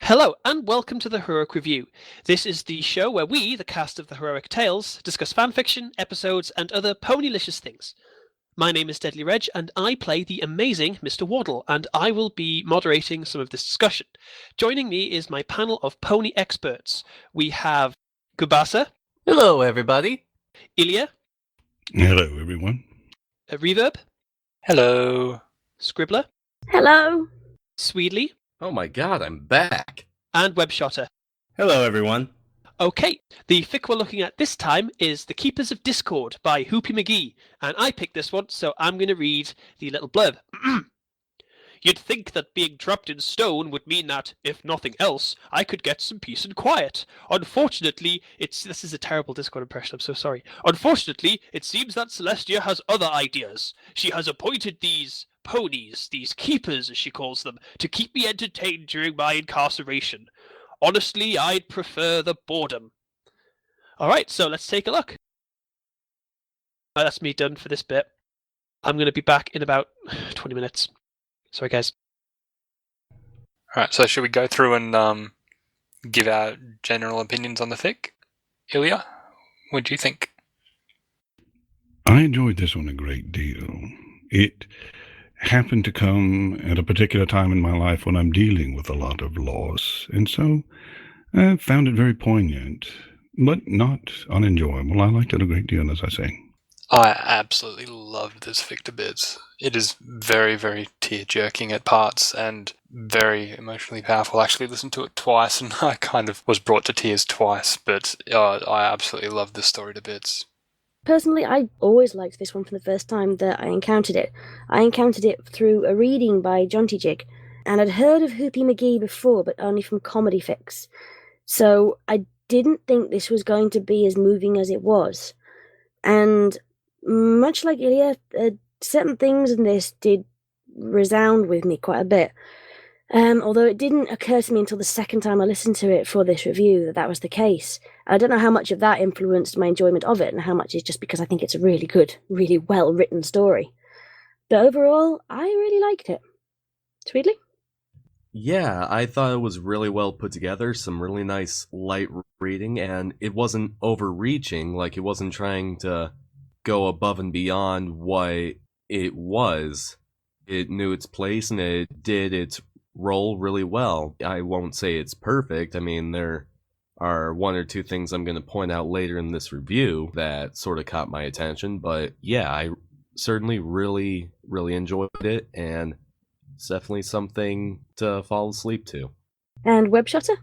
Hello, and welcome to the Heroic Review. This is the show where we, the cast of the Heroic Tales, discuss fanfiction, episodes, and other ponylicious things. My name is DeadlyReg, and I play the amazing Mr. Waddle, and I will be moderating some of this discussion. Joining me is my panel of pony experts. We have Goombasa. Hello, everybody. Illya. Hello, everyone. Reverb. Hello. Scribbler. Hello. Swedely. Oh my god, I'm back. And Webshoter. Hello, everyone. Okay, the fic we're looking at this time is The Keepers of Discord by Hoopy McGee, and I picked this one, so I'm going to read the little blurb. You'd think that being trapped in stone would mean that, if nothing else, I could get some peace and quiet. Unfortunately, this is a terrible Discord impression, I'm so sorry. Unfortunately, it seems that Celestia has other ideas. She has appointed these ponies, these keepers as she calls them, to keep me entertained during my incarceration. Honestly, I'd prefer the boredom. Alright, so let's take a look. That's me done for this bit. I'm going to be back in about 20 minutes. Sorry, guys. Alright, so should we go through and give our general opinions on the fic? Illya, what do you think? I enjoyed this one a great deal. It happened to come at a particular time in my life when I'm dealing with a lot of loss, and so I found it very poignant, but not unenjoyable. I liked it a great deal, as I say. I absolutely loved this fic to bits. It is very, very tear-jerking at parts and very emotionally powerful. I actually listened to it twice and I kind of was brought to tears twice, but I absolutely loved this story to bits. Personally, I always liked this one from the first time that I encountered it. I encountered it through a reading by Jonty Jig, and I'd heard of Hoopy McGee before, but only from comedy fics. So I didn't think this was going to be as moving as it was. And much like Illya, certain things in this did resound with me quite a bit. Although it didn't occur to me until the second time I listened to it for this review that was the case. I don't know how much of that influenced my enjoyment of it and how much is just because I think it's a really good, really well-written story. But overall, I really liked it. Swedely? Yeah, I thought it was really well put together, some really nice light reading, and it wasn't overreaching, like it wasn't trying to go above and beyond what it was. It knew its place and it did its role really well. I won't say it's perfect. I mean, there are one or two things I'm going to point out later in this review that sort of caught my attention, but yeah, I certainly really, really enjoyed it, and it's definitely something to fall asleep to. And Webshoter?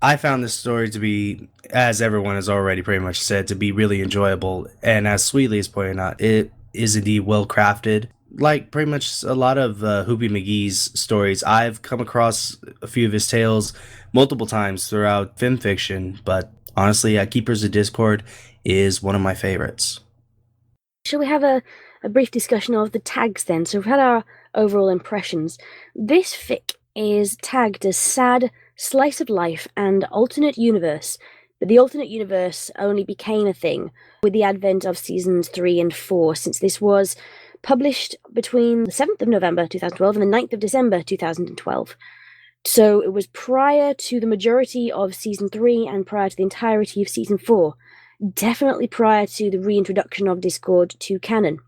I found this story to be, as everyone has already pretty much said, to be really enjoyable, and as Swedely is pointing out, it is indeed well crafted. Like pretty much a lot of Hoopy McGee's stories, I've come across a few of his tales multiple times throughout fanfiction, but honestly, Keepers of Discord is one of my favorites. Shall we have a brief discussion of the tags then? So we've had our overall impressions. This fic is tagged as sad, slice of life, and alternate universe, but the alternate universe only became a thing with the advent of seasons 3 and 4, since this was published between the 7th of November 2012 and the 9th of December 2012. So it was prior to the majority of season 3 and prior to the entirety of season 4, definitely prior to the reintroduction of Discord to canon.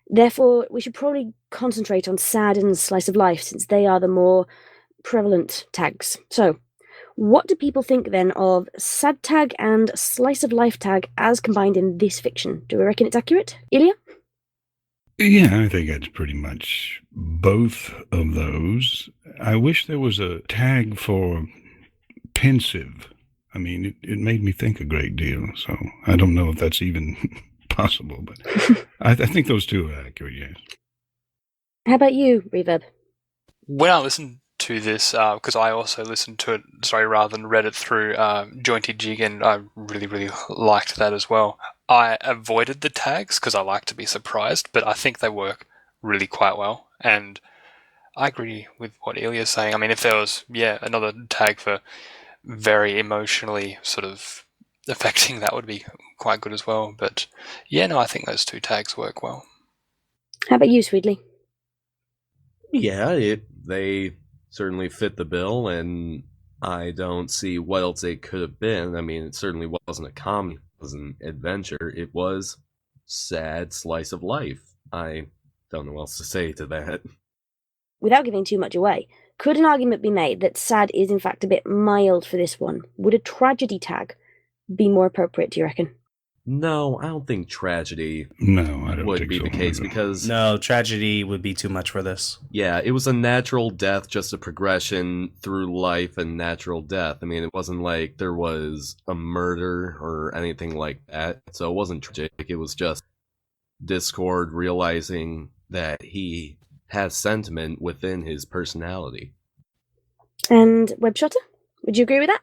Therefore, we should probably concentrate on sad and slice of life, since they are the more prevalent tags. So, what do people think then of sad tag and slice of life tag as combined in this fiction? Do we reckon it's accurate? Illya? Yeah, I think it's pretty much both of those. I wish there was a tag for pensive. I mean, it made me think a great deal, so I don't know if that's even possible, but I think those two are accurate, yes. How about you, Reverb? When I listened to this, because I also listened to it, rather than read it through Jointy Jig, and I really, really liked that as well. I avoided the tags because I like to be surprised, but I think they work really quite well. And I agree with what Illya's saying. I mean, if there was, another tag for very emotionally sort of affecting, that would be quite good as well. But yeah, no, I think those two tags work well. How about you, Swedely? Yeah, they certainly fit the bill, and I don't see what else it could have been. I mean, it certainly wasn't a comedy, it was an adventure. It was sad slice of life. I don't know what else to say to that. Without giving too much away, could an argument be made that sad is in fact a bit mild for this one? Would a tragedy tag be more appropriate, do you reckon? No, I don't think tragedy No, I don't would think be so the case either. because No, tragedy would be too much for this. yeah, it was a natural death, just a progression through life and natural death. I mean, it wasn't like there was a murder or anything like that. So it wasn't tragic. It was just Discord realizing that he has sentiment within his personality. And Webshoter, would you agree with that?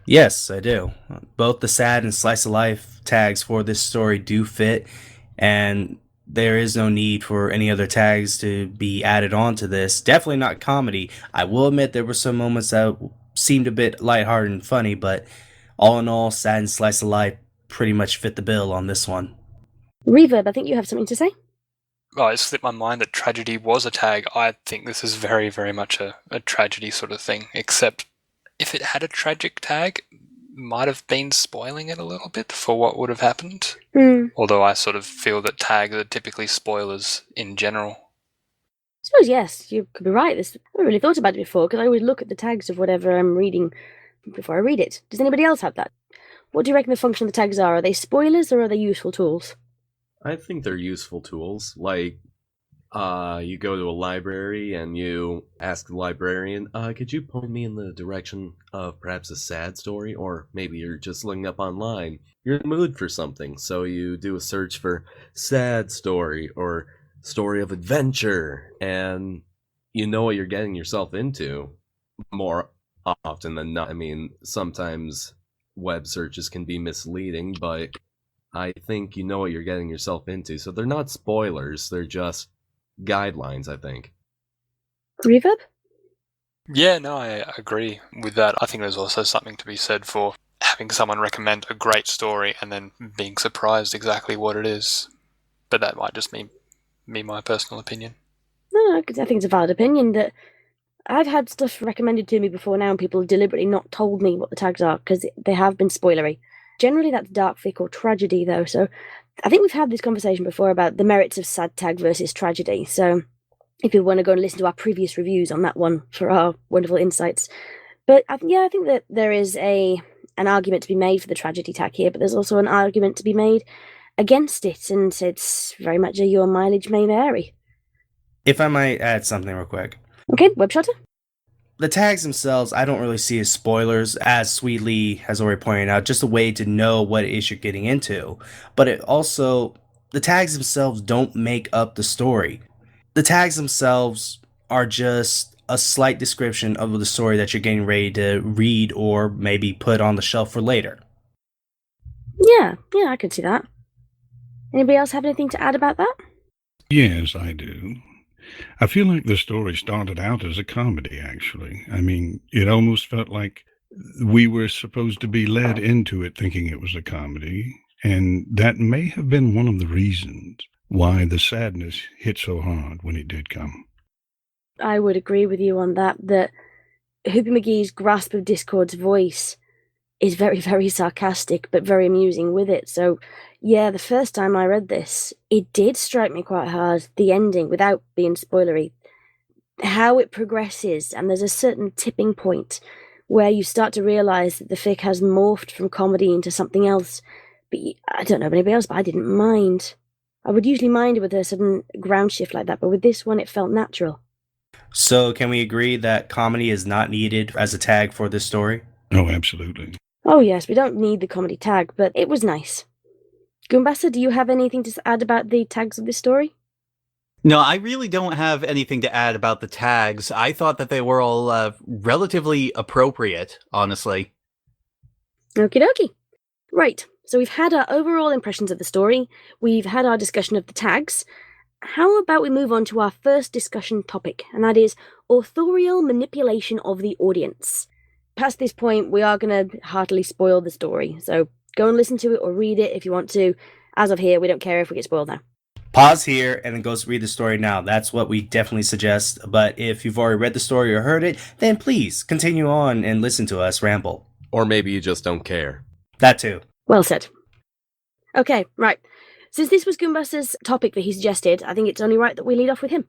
Yes, I do. Both the sad and slice of life tags for this story do fit, and there is no need for any other tags to be added on to this. Definitely not comedy. I will admit there were some moments that seemed a bit lighthearted and funny, but all in all, sad and slice of life pretty much fit the bill on this one. Reverb, I think you have something to say? Oh, it slipped my mind that tragedy was a tag. I think this is very, very much a tragedy sort of thing, except if it had a tragic tag, might have been spoiling it a little bit for what would have happened. Although I sort of feel that tags are typically spoilers in general. I suppose, yes, you could be right. I haven't really thought about it before, because I always look at the tags of whatever I'm reading before I read it. Does anybody else have that? What do you reckon the function of the tags are? Are they spoilers or are they useful tools? I think they're useful tools. Like, you go to a library and you ask the librarian, could you point me in the direction of perhaps a sad story? Or maybe you're just looking up online. You're in the mood for something, so you do a search for sad story or story of adventure, and you know what you're getting yourself into more often than not. I mean, sometimes web searches can be misleading, but I think you know what you're getting yourself into. So they're not spoilers, they're just guidelines, I think. Reverb? Yeah, no, I agree with that. I think there's also something to be said for having someone recommend a great story and then being surprised exactly what it is. But that might just be my personal opinion. No, I think it's a valid opinion that I've had stuff recommended to me before now and people have deliberately not told me what the tags are because they have been spoilery. Generally that's dark fic or tragedy though, so I think we've had this conversation before about the merits of sad tag versus tragedy, so if you want to go and listen to our previous reviews on that one for our wonderful insights. But I think that there is an argument to be made for the tragedy tag here, but there's also an argument to be made against it, and it's very much your mileage may vary. If I might add something real quick. Okay, Webshoter? The tags themselves, I don't really see as spoilers, as Swedely has already pointed out, just a way to know what it is you're getting into. But it also, the tags themselves don't make up the story. The tags themselves are just a slight description of the story that you're getting ready to read or maybe put on the shelf for later. Yeah, I could see that. Anybody else have anything to add about that? Yes, I do. I feel like the story started out as a comedy, actually. I mean, it almost felt like we were supposed to be led into it thinking it was a comedy, and that may have been one of the reasons why the sadness hit so hard when it did come. I would agree with you on that Hoopy McGee's grasp of Discord's voice is very, very sarcastic, but very amusing with it. So, yeah, the first time I read this, it did strike me quite hard, the ending, without being spoilery. How it progresses, and there's a certain tipping point where you start to realise that the fic has morphed from comedy into something else. But I don't know about anybody else, but I didn't mind. I would usually mind it with a sudden ground shift like that, but with this one, it felt natural. So, can we agree that comedy is not needed as a tag for this story? Oh, absolutely. Oh yes, we don't need the comedy tag, but it was nice. Goombasa, do you have anything to add about the tags of this story? No, I really don't have anything to add about the tags. I thought that they were all relatively appropriate, honestly. Okie dokie. Right, so we've had our overall impressions of the story, we've had our discussion of the tags. How about we move on to our first discussion topic, and that is authorial manipulation of the audience. past this point, we are going to heartily spoil the story. So go and listen to it or read it if you want to. As of here, we don't care if we get spoiled now. Pause here and then go read the story now. That's what we definitely suggest. But if you've already read the story or heard it, then please continue on and listen to us ramble. Or maybe you just don't care. That too. Well said. Okay, right. Since this was Goombasa's topic that he suggested, I think it's only right that we lead off with him.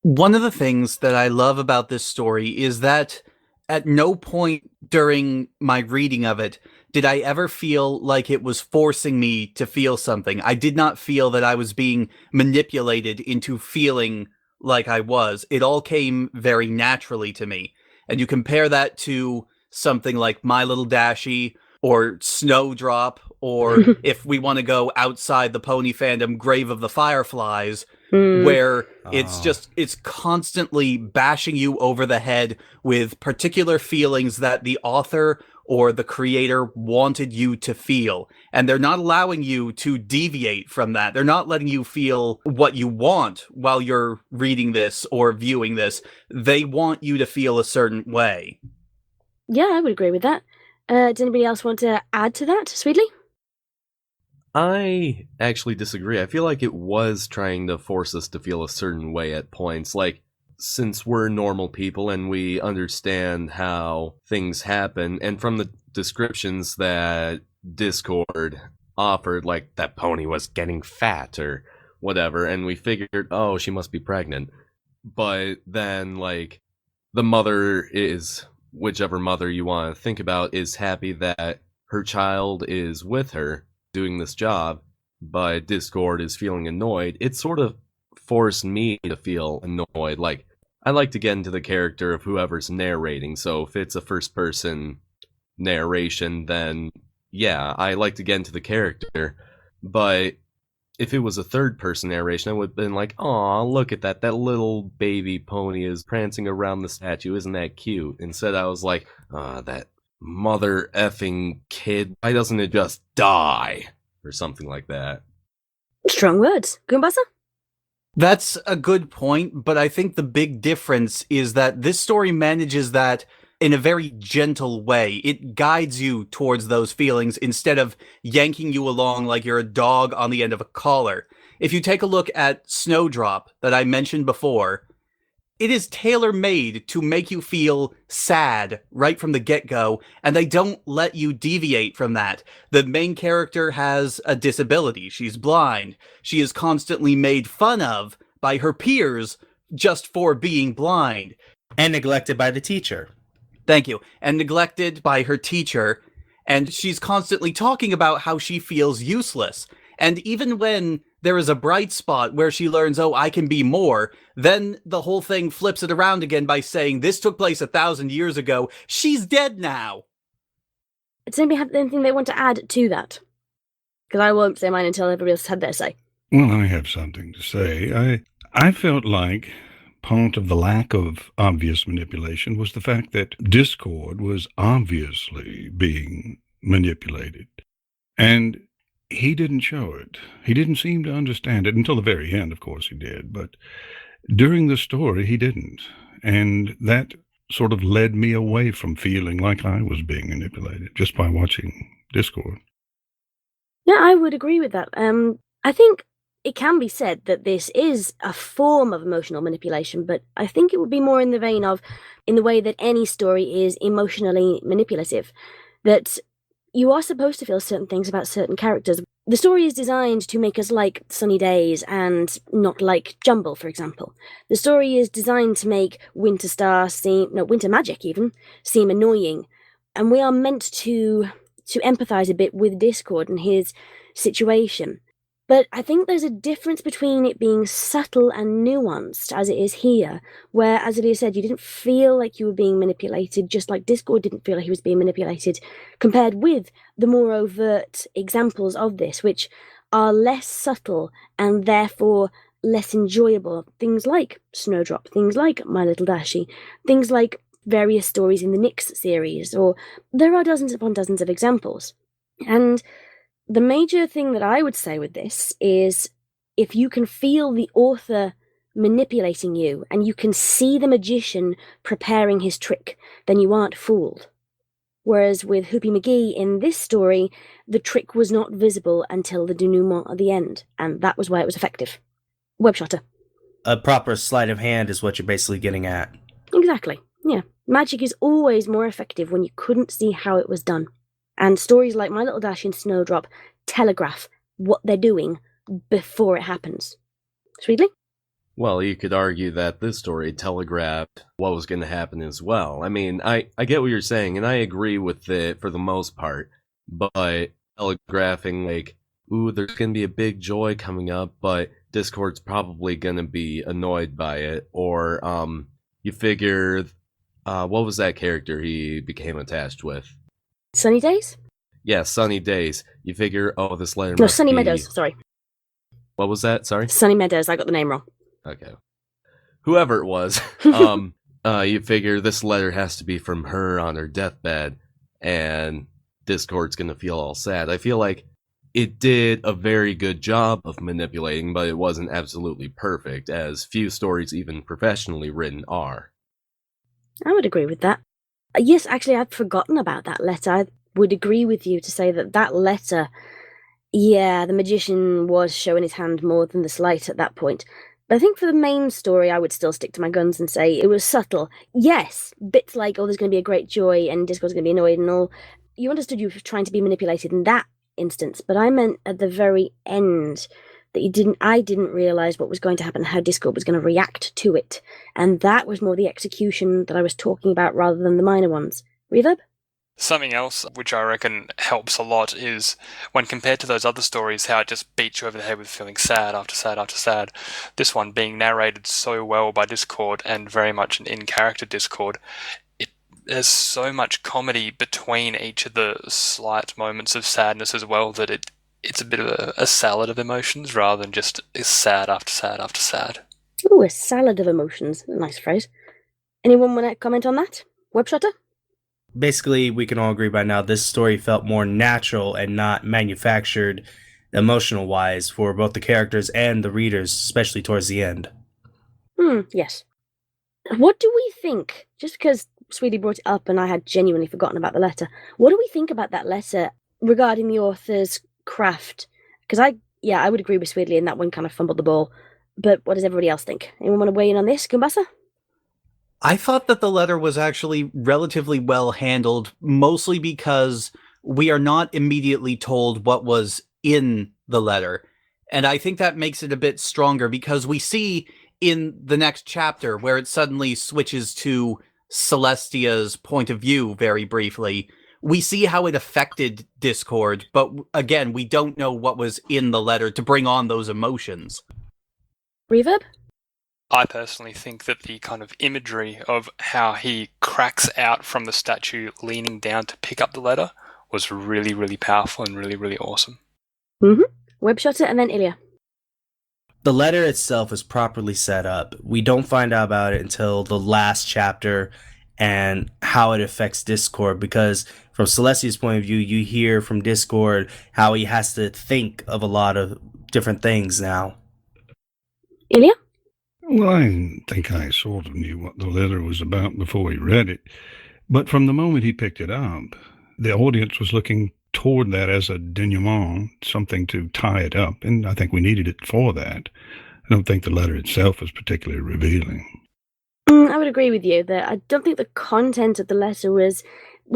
One of the things that I love about this story is that at no point during my reading of it did I ever feel like it was forcing me to feel something. I did not feel that I was being manipulated into feeling like I was. It all came very naturally to me. And you compare that to something like My Little Dashie or Snowdrop, or if we want to go outside the pony fandom, Grave of the Fireflies, where it's constantly bashing you over the head with particular feelings that the author or the creator wanted you to feel. And they're not allowing you to deviate from that. They're not letting you feel what you want while you're reading this or viewing this. They want you to feel a certain way. Yeah, I would agree with that. Does anybody else want to add to that, Swedely? I actually disagree. I feel like it was trying to force us to feel a certain way at points. Like, since we're normal people and we understand how things happen, and from the descriptions that Discord offered, like that pony was getting fat or whatever, and we figured, oh, she must be pregnant. But then, like, the mother is, whichever mother you want to think about, is happy that her child is with her doing this job, but Discord is feeling annoyed. It sort of forced me to feel annoyed. Like, I like to get into the character of whoever's narrating, so if it's a first-person narration, then yeah, I like to get into the character. But if it was a third-person narration, I would have been like, aw, look at that. That little baby pony is prancing around the statue. Isn't that cute? Instead, I was like, that mother effing kid. Why doesn't it just die? Or something like that. Strong words. Goombasa? That's a good point, but I think the big difference is that this story manages that in a very gentle way. It guides you towards those feelings instead of yanking you along like you're a dog on the end of a collar. If you take a look at Snowdrop that I mentioned before, it is tailor-made to make you feel sad right from the get-go, and they don't let you deviate from that. The main character has a disability. She's blind. She is constantly made fun of by her peers just for being blind. And neglected by the teacher. Thank you. And neglected by her teacher, and she's constantly talking about how she feels useless. And even when there is a bright spot where she learns, oh, I can be more, then the whole thing flips it around again by saying, this took place 1,000 years ago. She's dead now. Does anybody have anything they want to add to that? Because I won't say mine until everybody else had their say. Well, I have something to say. I felt like part of the lack of obvious manipulation was the fact that Discord was obviously being manipulated. And he didn't show it. He didn't seem to understand it until the very end, of course he did. But during the story, he didn't. And that sort of led me away from feeling like I was being manipulated just by watching Discord. Yeah, I would agree with that. I think it can be said that this is a form of emotional manipulation, but I think it would be more in the vein of, in the way that any story is emotionally manipulative, that you are supposed to feel certain things about certain characters. The story is designed to make us like Sunny Days and not like Jumble, for example. The story is designed to make Winter Magic even, seem annoying. And we are meant to empathise a bit with Discord and his situation. But I think there's a difference between it being subtle and nuanced, as it is here, where, as Illya said, you didn't feel like you were being manipulated, just like Discord didn't feel like he was being manipulated, compared with the more overt examples of this, which are less subtle and therefore less enjoyable. Things like Snowdrop, things like My Little Dashie, things like various stories in the Nyx series, or there are dozens upon dozens of examples. And the major thing that I would say with this is, if you can feel the author manipulating you and you can see the magician preparing his trick, then you aren't fooled. Whereas with Hoopy McGee in this story, the trick was not visible until the denouement at the end, and that was why it was effective. Webshoter. A proper sleight of hand is what you're basically getting at. Exactly, yeah. Magic is always more effective when you couldn't see how it was done. And stories like My Little Dash and Snowdrop telegraph what they're doing before it happens. Swedely? Well, you could argue that this story telegraphed what was going to happen as well. I mean, I get what you're saying, and I agree with it for the most part, but telegraphing, like, ooh, there's going to be a big joy coming up, but Discord's probably going to be annoyed by it, or you figure, what was that character he became attached with? Sunny Days? Yeah, Sunny Days. You figure, oh, this letter No, must Sunny be... Meadows, sorry. What was that? Sorry? Sunny Meadows, I got the name wrong. Okay. Whoever it was, you figure this letter has to be from her on her deathbed, and Discord's gonna feel all sad. I feel like it did a very good job of manipulating, but it wasn't absolutely perfect, as few stories even professionally written are. I would agree with that. Yes, actually, I'd forgotten about that letter. I would agree with you to say that that letter, yeah, the magician was showing his hand more than the sleight at that point. But I think for the main story, I would still stick to my guns and say it was subtle. Yes, bits like, oh, there's going to be a great joy and Discord's going to be annoyed and all. You understood you were trying to be manipulated in that instance, but I meant at the very end that I didn't realise what was going to happen, how Discord was going to react to it. And that was more the execution that I was talking about rather than the minor ones. Reverb? Something else which I reckon helps a lot is when compared to those other stories, how it just beats you over the head with feeling sad after sad after sad. This one being narrated so well by Discord and very much an in-character Discord, there's so much comedy between each of the slight moments of sadness as well that it's a bit of a salad of emotions rather than just sad after sad after sad. Ooh, a salad of emotions. Nice phrase. Anyone want to comment on that? Webshoter? Basically, we can all agree by now this story felt more natural and not manufactured emotional-wise for both the characters and the readers, especially towards the end. Yes. What do we think? Just because Swedely brought it up and I had genuinely forgotten about the letter, what do we think about that letter regarding the author's craft? Because I would agree with Swedely, and that one kind of fumbled the ball. But what does everybody else think? Anyone want to weigh in on this? Goombasa? I thought that the letter was actually relatively well handled, mostly because we are not immediately told what was in the letter. And I think that makes it a bit stronger because we see in the next chapter where it suddenly switches to Celestia's point of view very briefly. We see how it affected Discord, but again, we don't know what was in the letter to bring on those emotions. Reverb? I personally think that the kind of imagery of how he cracks out from the statue leaning down to pick up the letter was really, really powerful and really, really awesome. Webshoter and then Illya. The letter itself is properly set up. We don't find out about it until the last chapter and how it affects Discord, because from Celestia's point of view, you hear from Discord how he has to think of a lot of different things now. Illya? Well, I think I sort of knew what the letter was about before he read it. But from the moment he picked it up, the audience was looking toward that as a denouement, something to tie it up, and I think we needed it for that. I don't think the letter itself was particularly revealing. I would agree with you that I don't think the content of the letter was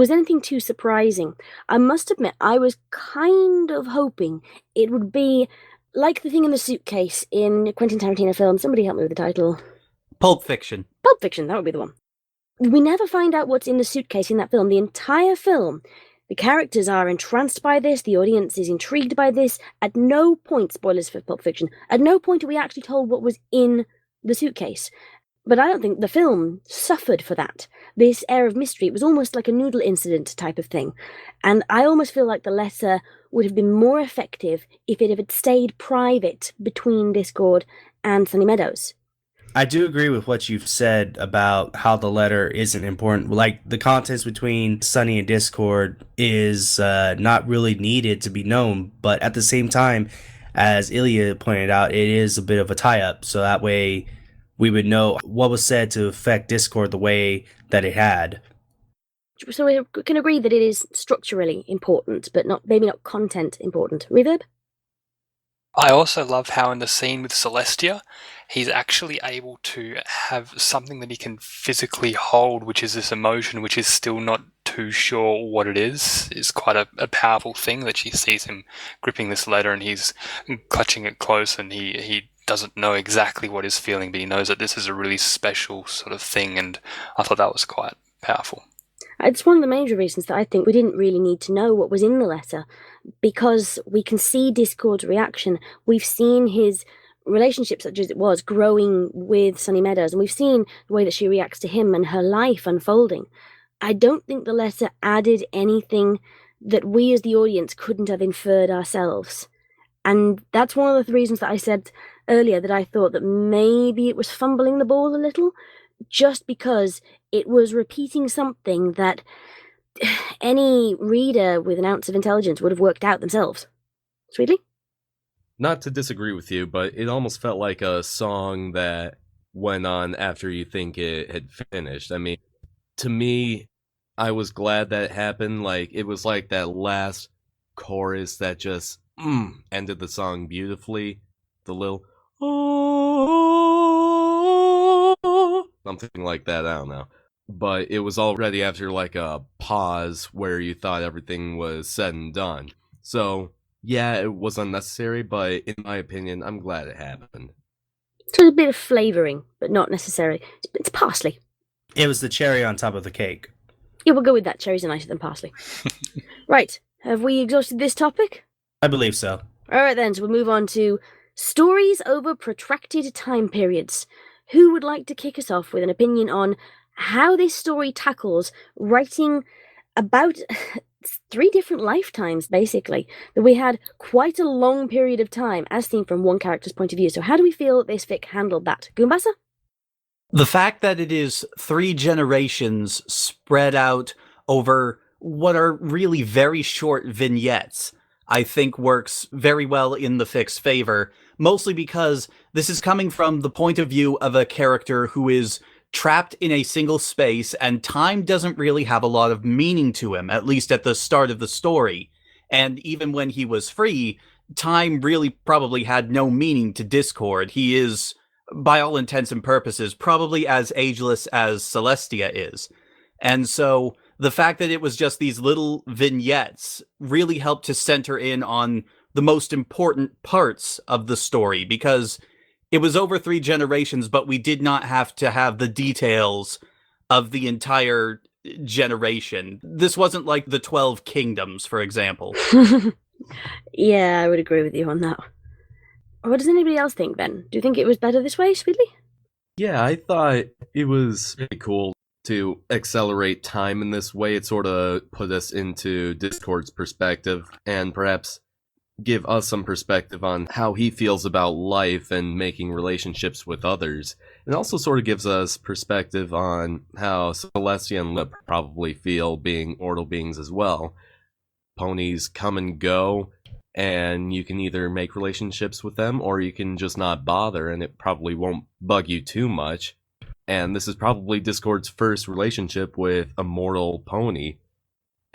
anything too surprising. I must admit, I was kind of hoping it would be like the thing in the suitcase in Quentin Tarantino film. Somebody help me with the title. Pulp Fiction. Pulp Fiction, that would be the one. We never find out what's in the suitcase in that film. The entire film, the characters are entranced by this, the audience is intrigued by this. At no point, spoilers for Pulp Fiction, at no point are we actually told what was in the suitcase. But I don't think the film suffered for that. This air of mystery, it was almost like a noodle incident type of thing. And I almost feel like the letter would have been more effective if it had stayed private between Discord and Sunny Meadows. I do agree with what you've said about how the letter isn't important. Like, the contents between Sunny and Discord is not really needed to be known. But at the same time, as Illya pointed out, it is a bit of a tie-up. So that way we would know what was said to affect Discord the way that it had. So we can agree that it is structurally important, but maybe not content important. Reverb? I also love how in the scene with Celestia, he's actually able to have something that he can physically hold, which is this emotion, which is still not too sure what it is. It's quite a powerful thing that she sees him gripping this letter and he's clutching it close, and he doesn't know exactly what he's feeling, but he knows that this is a really special sort of thing, and I thought that was quite powerful. It's one of the major reasons that I think we didn't really need to know what was in the letter, because we can see Discord's reaction. We've seen his relationship, such as it was, growing with Sunny Meadows, and we've seen the way that she reacts to him and her life unfolding. I don't think the letter added anything that we as the audience couldn't have inferred ourselves. And that's one of the reasons that I said earlier that I thought that maybe it was fumbling the ball a little, just because it was repeating something that any reader with an ounce of intelligence would have worked out themselves. Swedely? Not to disagree with you, but it almost felt like a song that went on after you think it had finished. I mean, to me, I was glad that it happened. Like, it was like that last chorus that just ended the song beautifully. The little something like that, I don't know. But it was already after like a pause where you thought everything was said and done. So, yeah, it was unnecessary, but in my opinion, I'm glad it happened. So a bit of flavouring, but not necessary. It's parsley. It was the cherry on top of the cake. Yeah, we'll go with that. Cherries are nicer than parsley. Right, have we exhausted this topic? I believe so. Alright then, so we'll move on to stories over protracted time periods. Who would like to kick us off with an opinion on how this story tackles writing about 3 different lifetimes, basically? That we had quite a long period of time, as seen from one character's point of view. So how do we feel this fic handled that? Goombasa? The fact that it is 3 generations spread out over what are really very short vignettes, I think works very well in the fic's favor, mostly because this is coming from the point of view of a character who is trapped in a single space, and time doesn't really have a lot of meaning to him, at least at the start of the story. And even when he was free, time really probably had no meaning to Discord. He is, by all intents and purposes, probably as ageless as Celestia is. And so the fact that it was just these little vignettes really helped to center in on the most important parts of the story, because it was over 3 generations, but we did not have to have the details of the entire generation. This wasn't like the 12 Kingdoms, for example. Yeah, I would agree with you on that. What does anybody else think, Ben? Do you think it was better this way, Swedely? Yeah, I thought it was pretty cool to accelerate time in this way. It sort of put us into Discord's perspective and perhaps give us some perspective on how he feels about life and making relationships with others. It also sort of gives us perspective on how Celestia and Lip probably feel, being mortal beings as well. Ponies come and go, and you can either make relationships with them or you can just not bother, and it probably won't bug you too much. And this is probably Discord's first relationship with a mortal pony,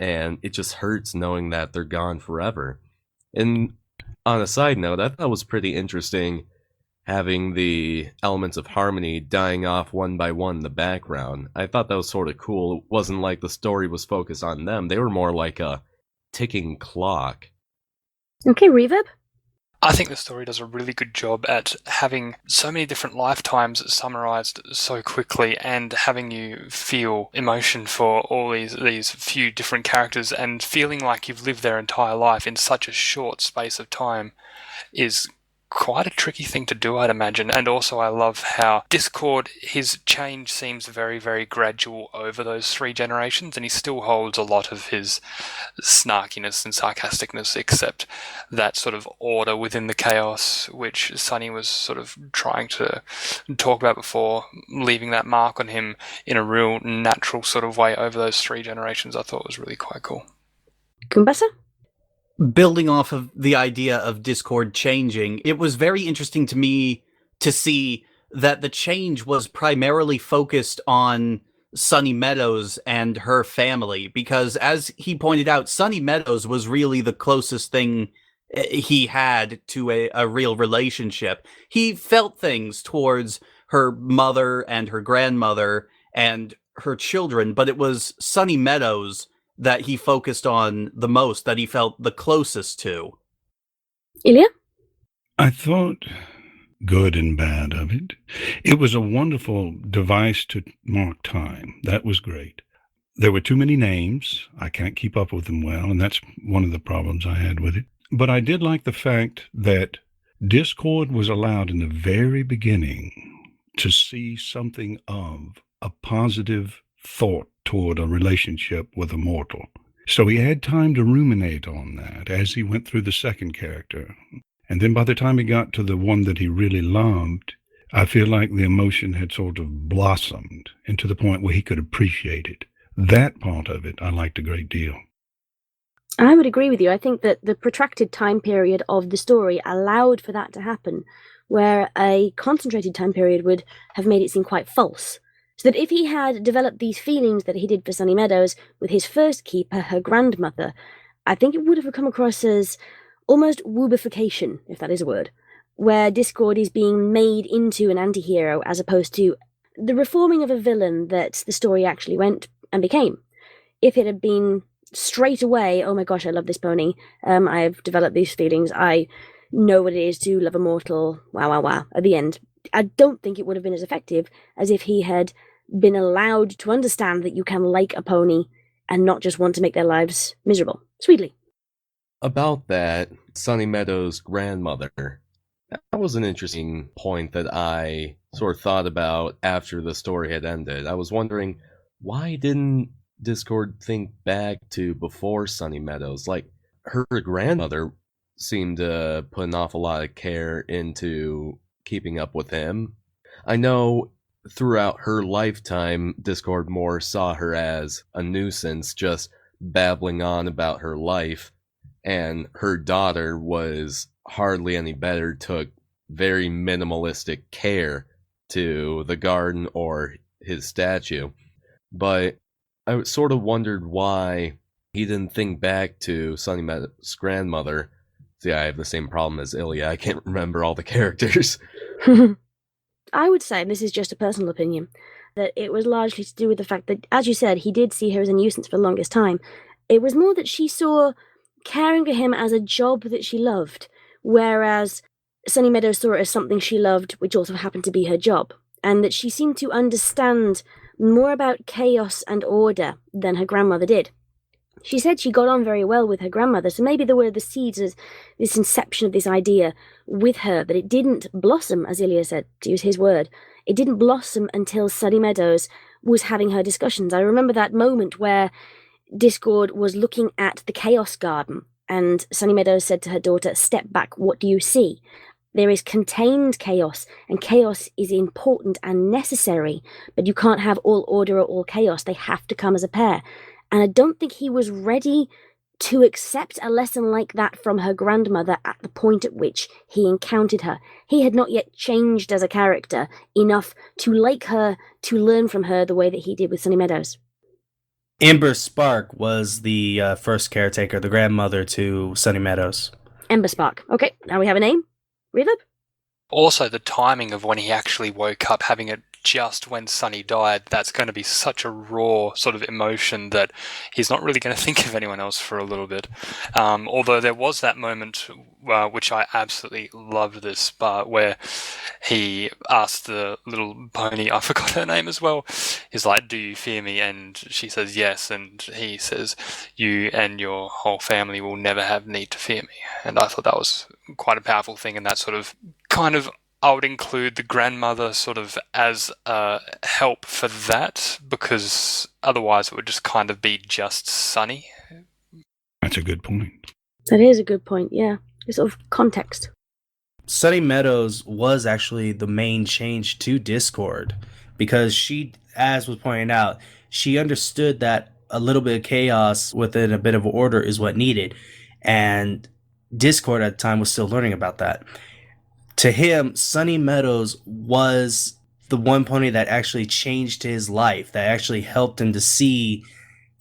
and it just hurts knowing that they're gone forever. And on a side note, I thought it was pretty interesting having the elements of harmony dying off one by one in the background. I thought that was sort of cool. It wasn't like the story was focused on them. They were more like a ticking clock. Okay, Reverb? I think the story does a really good job at having so many different lifetimes summarized so quickly and having you feel emotion for all these few different characters, and feeling like you've lived their entire life in such a short space of time is quite a tricky thing to do, I'd imagine. And also I love how Discord, his change seems very, very gradual over those 3 generations, and he still holds a lot of his snarkiness and sarcasticness, except that sort of order within the chaos, which Sunny was sort of trying to talk about before, leaving that mark on him in a real natural sort of way over those 3 generations, I thought was really quite cool. Goombasa? Building off of the idea of Discord changing, it was very interesting to me to see that the change was primarily focused on Sunny Meadows and her family, because as he pointed out, Sunny Meadows was really the closest thing he had to a real relationship. He felt things towards her mother and her grandmother and her children, but it was Sunny Meadows that he focused on the most, that he felt the closest to. Illya? I thought good and bad of it. It was a wonderful device to mark time. That was great. There were too many names. I can't keep up with them well, and that's one of the problems I had with it. But I did like the fact that Discord was allowed in the very beginning to see something of a positive thought toward a relationship with a mortal. So he had time to ruminate on that as he went through the second character. And then by the time he got to the one that he really loved, I feel like the emotion had sort of blossomed into the point where he could appreciate it. That part of it I liked a great deal. I would agree with you. I think that the protracted time period of the story allowed for that to happen, where a concentrated time period would have made it seem quite false. So that if he had developed these feelings that he did for Sunny Meadows with his first keeper, her grandmother, I think it would have come across as almost woobification, if that is a word, where Discord is being made into an anti-hero as opposed to the reforming of a villain that the story actually went and became. If it had been straight away, oh my gosh, I love this pony, I've developed these feelings, I know what it is to love a mortal, wow, wow, wow, at the end, I don't think it would have been as effective as if he had been allowed to understand that you can like a pony and not just want to make their lives miserable. Swedely. About that, Sunny Meadows' grandmother, that was an interesting point that I sort of thought about after the story had ended. I was wondering, why didn't Discord think back to before Sunny Meadows? Like, her grandmother seemed to put an awful lot of care into keeping up with him. I know throughout her lifetime, Discord more saw her as a nuisance, just babbling on about her life, and her daughter was hardly any better, took very minimalistic care to the garden or his statue. But I sort of wondered why he didn't think back to Sunny Meadows' grandmother. See, I have the same problem as Illya. I can't remember all the characters. I would say, and this is just a personal opinion, that it was largely to do with the fact that, as you said, he did see her as a nuisance for the longest time. It was more that she saw caring for him as a job that she loved, whereas Sunny Meadows saw it as something she loved, which also happened to be her job, and that she seemed to understand more about chaos and order than her grandmother did. She said she got on very well with her grandmother, so maybe there were the seeds of this inception of this idea with her, but it didn't blossom, as Illya said, to use his word. It didn't blossom until Sunny Meadows was having her discussions. I remember that moment where Discord was looking at the Chaos Garden, and Sunny Meadows said to her daughter, "Step back, what do you see?" There is contained chaos, and chaos is important and necessary, but you can't have all order or all chaos. They have to come as a pair. And I don't think he was ready to accept a lesson like that from her grandmother at the point at which he encountered her. He had not yet changed as a character enough to like her, to learn from her the way that he did with Sunny Meadows. Ember Spark was the first caretaker, the grandmother to Sunny Meadows. Ember Spark. Okay, now we have a name. Reverb? Also, the timing of when he actually woke up, having it just when Sunny died, that's going to be such a raw sort of emotion that he's not really going to think of anyone else for a little bit. Although there was that moment, which I absolutely loved this part, where he asked the little pony, I forgot her name as well, he's like, "Do you fear me?" And she says yes, and he says, "You and your whole family will never have need to fear me." And I thought that was quite a powerful thing, and that sort of kind of, I would include the grandmother sort of as a help for that, because otherwise it would just kind of be just Sunny. That's a good point. That is a good point, yeah. It's sort of context. Sunny Meadows was actually the main change to Discord, because she, as was pointed out, she understood that a little bit of chaos within a bit of order is what needed, and Discord at the time was still learning about that. to him, Sunny Meadows was the one pony that actually changed his life, that actually helped him to see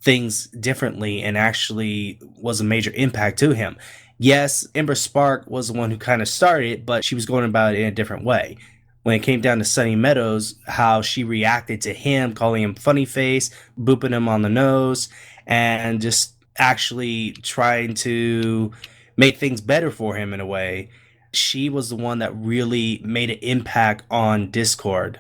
things differently and actually was a major impact to him. Yes, Ember Spark was the one who kind of started it, but she was going about it in a different way. When it came down to Sunny Meadows, how she reacted to him, calling him funny face, booping him on the nose, and just actually trying to make things better for him in a way. She was the one that really made an impact on Discord.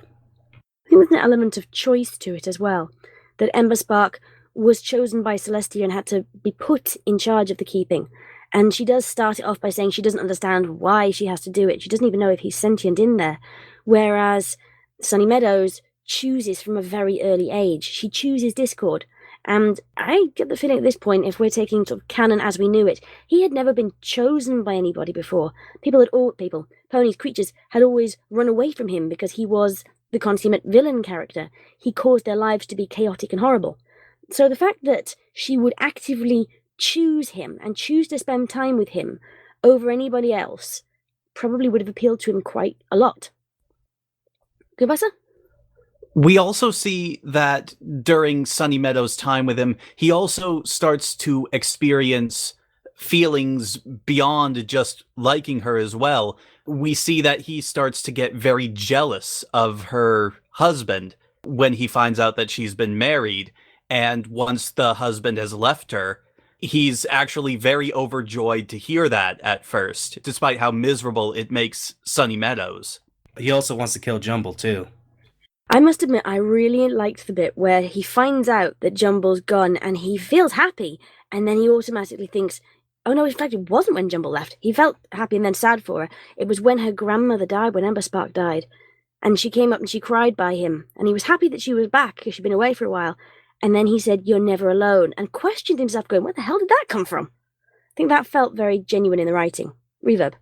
I think there's an element of choice to it as well. That Ember Spark was chosen by Celestia and had to be put in charge of the keeping. And she does start it off by saying she doesn't understand why she has to do it. She doesn't even know if he's sentient in there. Whereas Sunny Meadows chooses from a very early age. She chooses Discord. And I get the feeling at this point, if we're taking sort of canon as we knew it, he had never been chosen by anybody before. Ponies, creatures, had always run away from him because he was the consummate villain character. He caused their lives to be chaotic and horrible. So the fact that she would actively choose him and choose to spend time with him over anybody else probably would have appealed to him quite a lot. Goombasa? We also see that during Sunny Meadows' time with him, he also starts to experience feelings beyond just liking her as well. We see that he starts to get very jealous of her husband when he finds out that she's been married. And once the husband has left her, he's actually very overjoyed to hear that at first, despite how miserable it makes Sunny Meadows. He also wants to kill Jumble, too. I must admit, I really liked the bit where he finds out that Jumble's gone and he feels happy, and then he automatically thinks, oh no, in fact, it wasn't when Jumble left. He felt happy and then sad for her. It was when her grandmother died, when Ember Spark died. And she came up and she cried by him, and he was happy that she was back because she'd been away for a while. And then he said, you're never alone, and questioned himself going, where the hell did that come from? I think that felt very genuine in the writing. Reverb.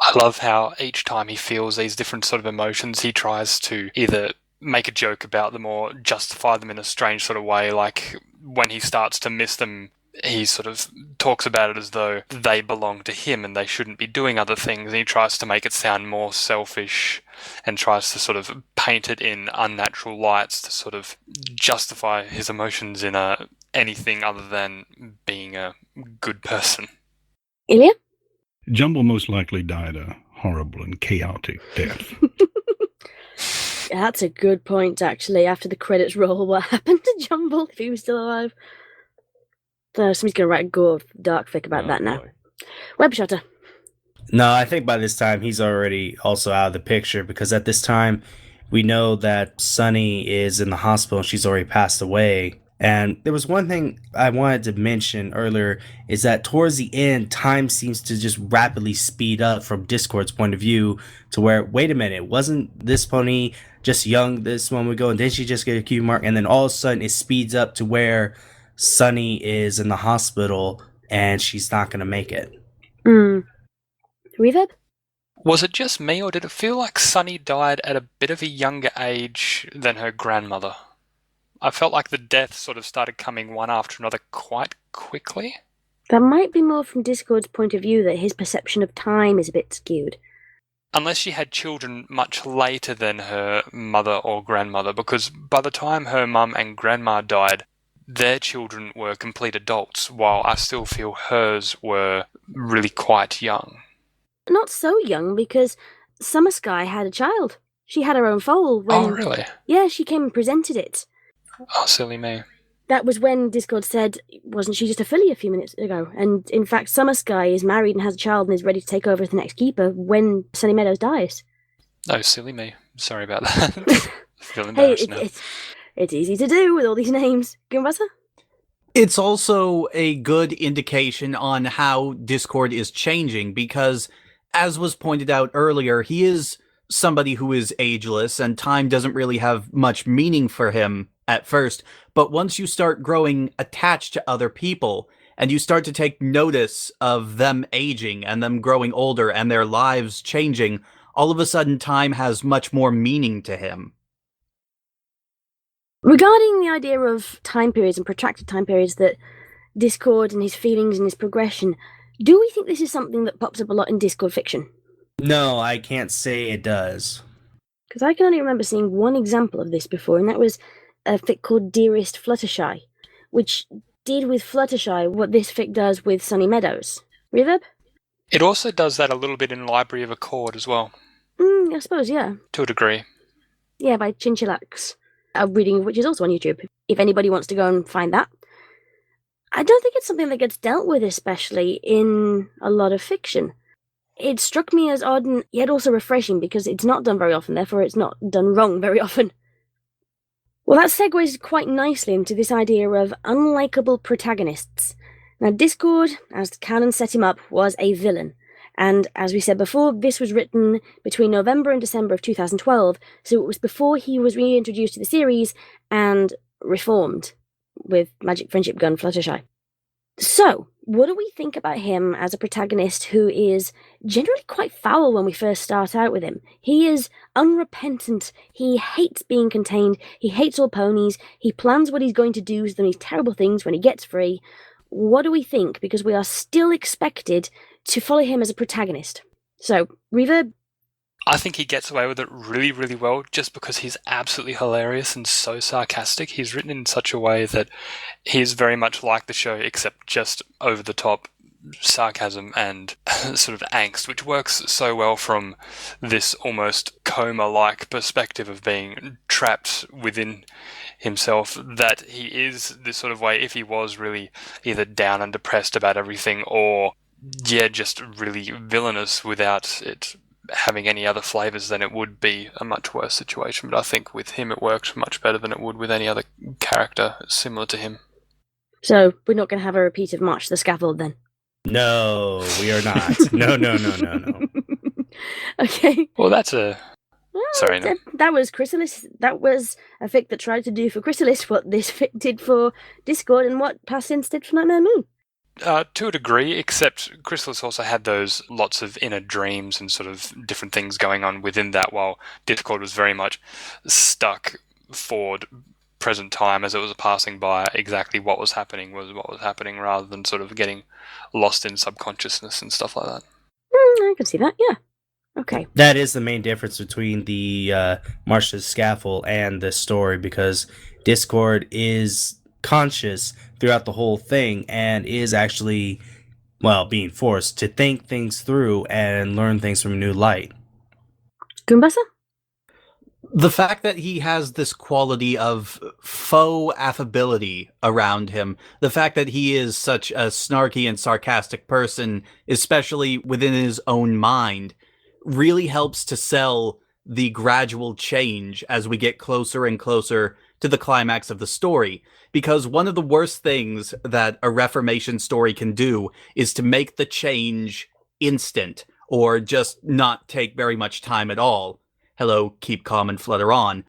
I love how each time he feels these different sort of emotions, he tries to either make a joke about them or justify them in a strange sort of way. Like when he starts to miss them, he sort of talks about it as though they belong to him and they shouldn't be doing other things. And he tries to make it sound more selfish and tries to sort of paint it in unnatural lights to sort of justify his emotions in anything other than being a good person. Illya? Jumble most likely died a horrible and chaotic death. That's a good point, actually. After the credits roll, what happened to Jumble if he was still alive? So somebody's going to write a gore dark fic about that now. Webshoter. No, I think by this time he's already also out of the picture, because at this time we know that Sunny is in the hospital and she's already passed away. And there was one thing I wanted to mention earlier, is that towards the end, time seems to just rapidly speed up from Discord's point of view to where, wait a minute, wasn't this pony just young this moment ago, and then she just get a Q mark, and then all of a sudden it speeds up to where Sunny is in the hospital and she's not going to make it. Reverb? Was it just me, or did it feel like Sunny died at a bit of a younger age than her grandmother? I felt like the deaths sort of started coming one after another quite quickly. That might be more from Discord's point of view, that his perception of time is a bit skewed. Unless she had children much later than her mother or grandmother, because by the time her mum and grandma died, their children were complete adults, while I still feel hers were really quite young. Not so young, because Summer Sky had a child. She had her own foal when... Oh, really? Yeah, she came and presented it. Oh, silly me. That was when Discord said, wasn't she just a filly a few minutes ago? And in fact, Summer Sky is married and has a child and is ready to take over as the next keeper when Sunny Meadows dies. Oh, silly me. Sorry about that. I feel Hey, embarrassed now. it's easy to do with all these names. Goombasa? It's also a good indication on how Discord is changing, because, as was pointed out earlier, he is somebody who is ageless, and time doesn't really have much meaning for him at first. But once you start growing attached to other people, and you start to take notice of them aging, and them growing older, and their lives changing, all of a sudden time has much more meaning to him. Regarding the idea of time periods and protracted time periods that Discord and his feelings and his progression, do we think this is something that pops up a lot in Discord fiction? No, I can't say it does. Because I can only remember seeing one example of this before, and that was a fic called Dearest Fluttershy, which did with Fluttershy what this fic does with Sunny Meadows. Reverb? It also does that a little bit in Library of Accord as well. I suppose, yeah. To a degree. Yeah, by Chinchillax. A reading of which is also on YouTube, if anybody wants to go and find that. I don't think it's something that gets dealt with, especially in a lot of fiction. It struck me as odd and yet also refreshing because it's not done very often, therefore it's not done wrong very often. Well, that segues quite nicely into this idea of unlikable protagonists. Now, Discord, as canon set him up, was a villain. And as we said before, this was written between November and December of 2012, so it was before he was reintroduced to the series and reformed with Magic Friendship Gun Fluttershy. So, what do we think about him as a protagonist who is generally quite foul when we first start out with him? He is unrepentant, he hates being contained, he hates all ponies, he plans what he's going to do, then these terrible things when he gets free. What do we think? Because we are still expected to follow him as a protagonist. So, Reverb? I think he gets away with it really, really well just because he's absolutely hilarious and so sarcastic. He's written in such a way that he's very much like the show, except just over the top sarcasm and sort of angst, which works so well from this almost coma-like perspective of being trapped within himself, that he is this sort of way if he was really either down and depressed about everything or, just really villainous without it having any other flavours, then it would be a much worse situation. But I think with him it works much better than it would with any other character similar to him. So, we're not going to have a repeat of March to the Scaffold then? No, we are not. No. Okay. Well, that's a... Well, Sorry, no. That was Chrysalis. That was a fic that tried to do for Chrysalis what this fic did for Discord and what Past Tense did for Nightmare Moon. To a degree, except Chrysalis also had those lots of inner dreams and sort of different things going on within that, while Discord was very much stuck forward present time as it was passing by. Exactly what was happening rather than sort of getting lost in subconsciousness and stuff like that. I can see that, yeah. Okay. That is the main difference between the March to the Scaffold and this story, because Discord is conscious throughout the whole thing and is actually, being forced to think things through and learn things from a new light. Goombasa? The fact that he has this quality of faux affability around him, the fact that he is such a snarky and sarcastic person, especially within his own mind, really helps to sell the gradual change as we get closer and closer to the climax of the story. Because one of the worst things that a Reformation story can do is to make the change instant, or just not take very much time at all. Hello, keep calm and flutter on.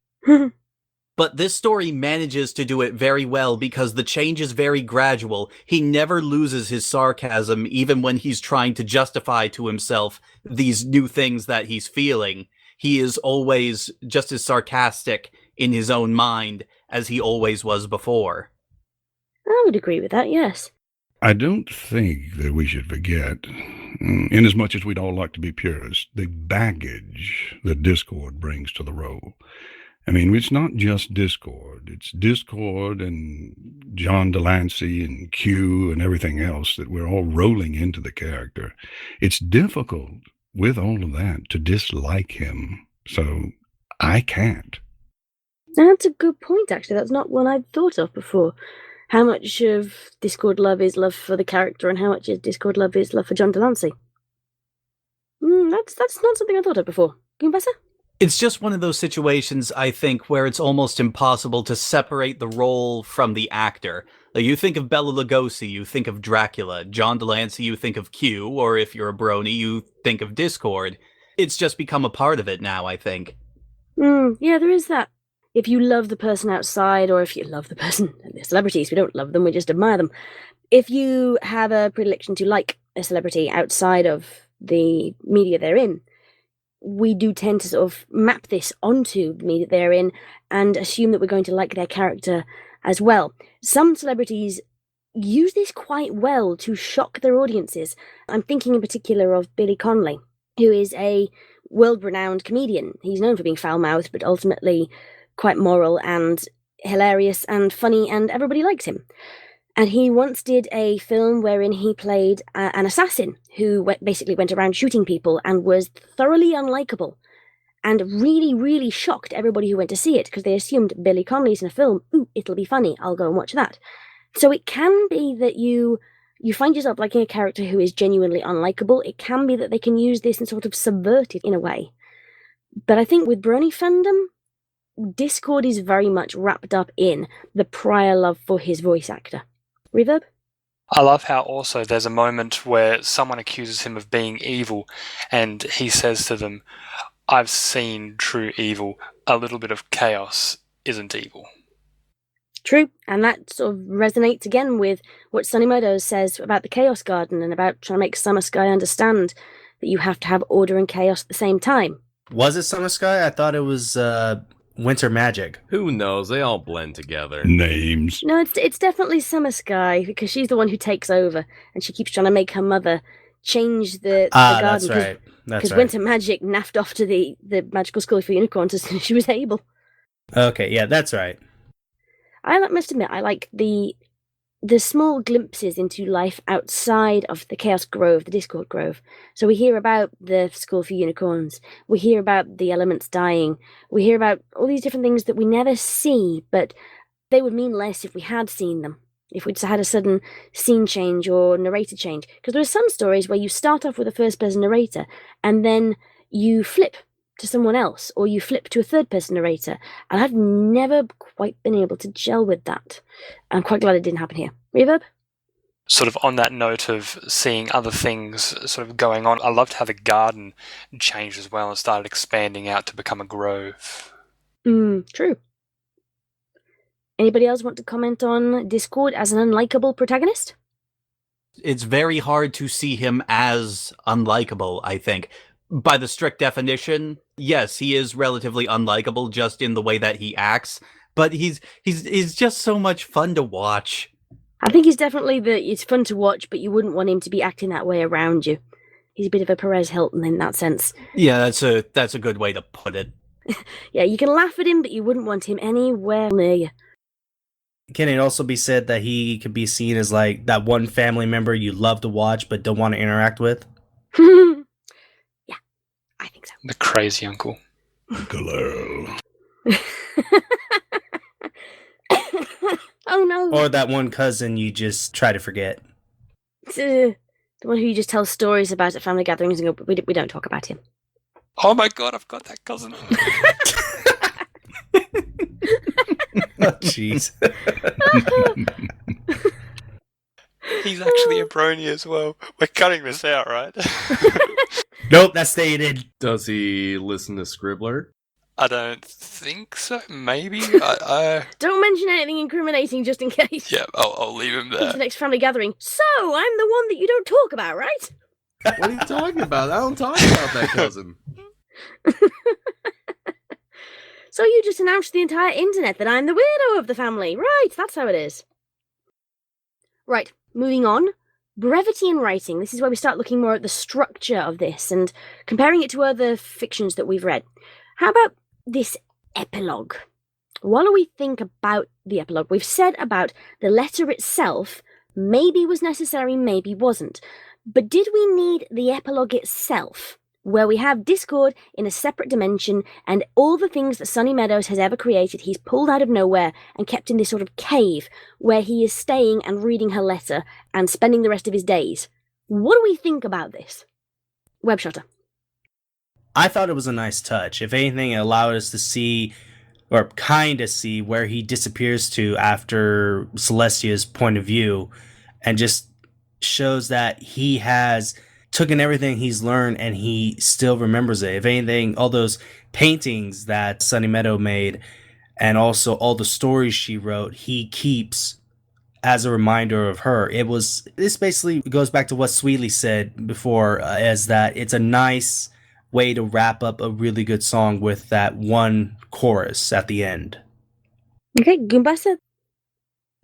But this story manages to do it very well because the change is very gradual. He never loses his sarcasm even when he's trying to justify to himself these new things that he's feeling. He is always just as sarcastic in his own mind as he always was before. I would agree with that, yes. I don't think that we should forget, inasmuch as we'd all like to be purists, the baggage that Discord brings to the role. I mean, it's not just Discord. It's Discord and John Delancey and Q and everything else that we're all rolling into the character. It's difficult with all of that to dislike him. So I can't. That's a good point, actually. That's not one I'd thought of before. How much of Discord love is love for the character and how much is Discord love is love for John Delancey? That's not something I thought of before. Goombasa? It's just one of those situations, I think, where it's almost impossible to separate the role from the actor. Like, you think of Bela Lugosi, you think of Dracula. John Delancey, you think of Q, or if you're a Brony, you think of Discord. It's just become a part of it now, I think. Yeah, there is that. If you love the person outside, or if you love the person, they're celebrities, we don't love them, we just admire them. If you have a predilection to like a celebrity outside of the media they're in, we do tend to sort of map this onto the media they're in and assume that we're going to like their character as well. Some celebrities use this quite well to shock their audiences. I'm thinking in particular of Billy Connolly. who is a world-renowned comedian. He's known for being foul-mouthed, but ultimately quite moral and hilarious and funny, and everybody likes him. And he once did a film wherein he played an assassin who basically went around shooting people and was thoroughly unlikable and really, really shocked everybody who went to see it because they assumed Billy Connolly's in a film. Ooh, it'll be funny. I'll go and watch that. So it can be that you find yourself liking a character who is genuinely unlikable. It can be that they can use this and sort of subvert it in a way. But I think with Brony fandom, Discord is very much wrapped up in the prior love for his voice actor. Reverb? I love how also there's a moment where someone accuses him of being evil, and he says to them, I've seen true evil. A little bit of chaos isn't evil. True, and that sort of resonates again with what Sunny Meadows says about the Chaos Garden and about trying to make Summer Sky understand that you have to have order and chaos at the same time. Was it Summer Sky? I thought it was Winter Magic. Who knows? They all blend together. Names. No, it's definitely Summer Sky, because she's the one who takes over, and she keeps trying to make her mother change the garden. That's right. Because Winter Magic naffed off to the Magical School for Unicorns as soon as she was able. Okay, yeah, that's right. I must admit, I like the small glimpses into life outside of the Chaos Grove, the Discord Grove. So we hear about the School for Unicorns, we hear about the elements dying, we hear about all these different things that we never see, but they would mean less if we had seen them, if we'd had a sudden scene change or narrator change. Because there are some stories where you start off with a first-person narrator, and then you flip to someone else, or you flip to a third-person narrator, and I've never quite been able to gel with that. I'm quite glad it didn't happen here. Reverb? Sort of on that note of seeing other things sort of going on, I loved how the garden changed as well and started expanding out to become a grove. True. Anybody else want to comment on Discord as an unlikable protagonist? It's very hard to see him as unlikable, I think. By the strict definition, yes, he is relatively unlikable just in the way that he acts, but he's just so much fun to watch. I think he's definitely it's fun to watch, but you wouldn't want him to be acting that way around you. He's a bit of a Perez Hilton in that sense. Yeah, that's a good way to put it. Yeah, you can laugh at him, but you wouldn't want him anywhere near you. Can it also be said that he could be seen as like that one family member you love to watch but don't want to interact with? Yeah, I think so. The crazy uncle. Hello. Oh no. Or that one cousin you just try to forget. The one who you just tell stories about at family gatherings and go, we don't talk about him. Oh my god, I've got that cousin. Oh, jeez. He's actually a brony as well. We're cutting this out, right? Nope, that's stated. Does he listen to Scribbler? I don't think so. Maybe. Don't mention anything incriminating just in case. Yeah, I'll leave him It's the there. next family gathering. So, I'm the one that you don't talk about, right? What are you talking about? I don't talk about that cousin. So you just announced to the entire internet that I'm the weirdo of the family. Right, that's how it is. Right, moving on. Brevity in writing. This is where we start looking more at the structure of this and comparing it to other fictions that we've read. How about this epilogue? What do we think about the epilogue? We've said about the letter itself, maybe was necessary, maybe wasn't. But did we need the epilogue itself, where we have Discord in a separate dimension and all the things that Sunny Meadows has ever created he's pulled out of nowhere and kept in this sort of cave where he is staying and reading her letter and spending the rest of his days? What do we think about this? Webshoter. I thought it was a nice touch. If anything, it allowed us to see, or kind of see, where he disappears to after Celestia's point of view, and just shows that he has taken everything he's learned and he still remembers it. If anything, all those paintings that Sunny Meadow made and also all the stories she wrote, he keeps as a reminder of her. This basically goes back to what Swedely said before, as that it's a nice way to wrap up a really good song with that one chorus at the end. Okay, Goombasa.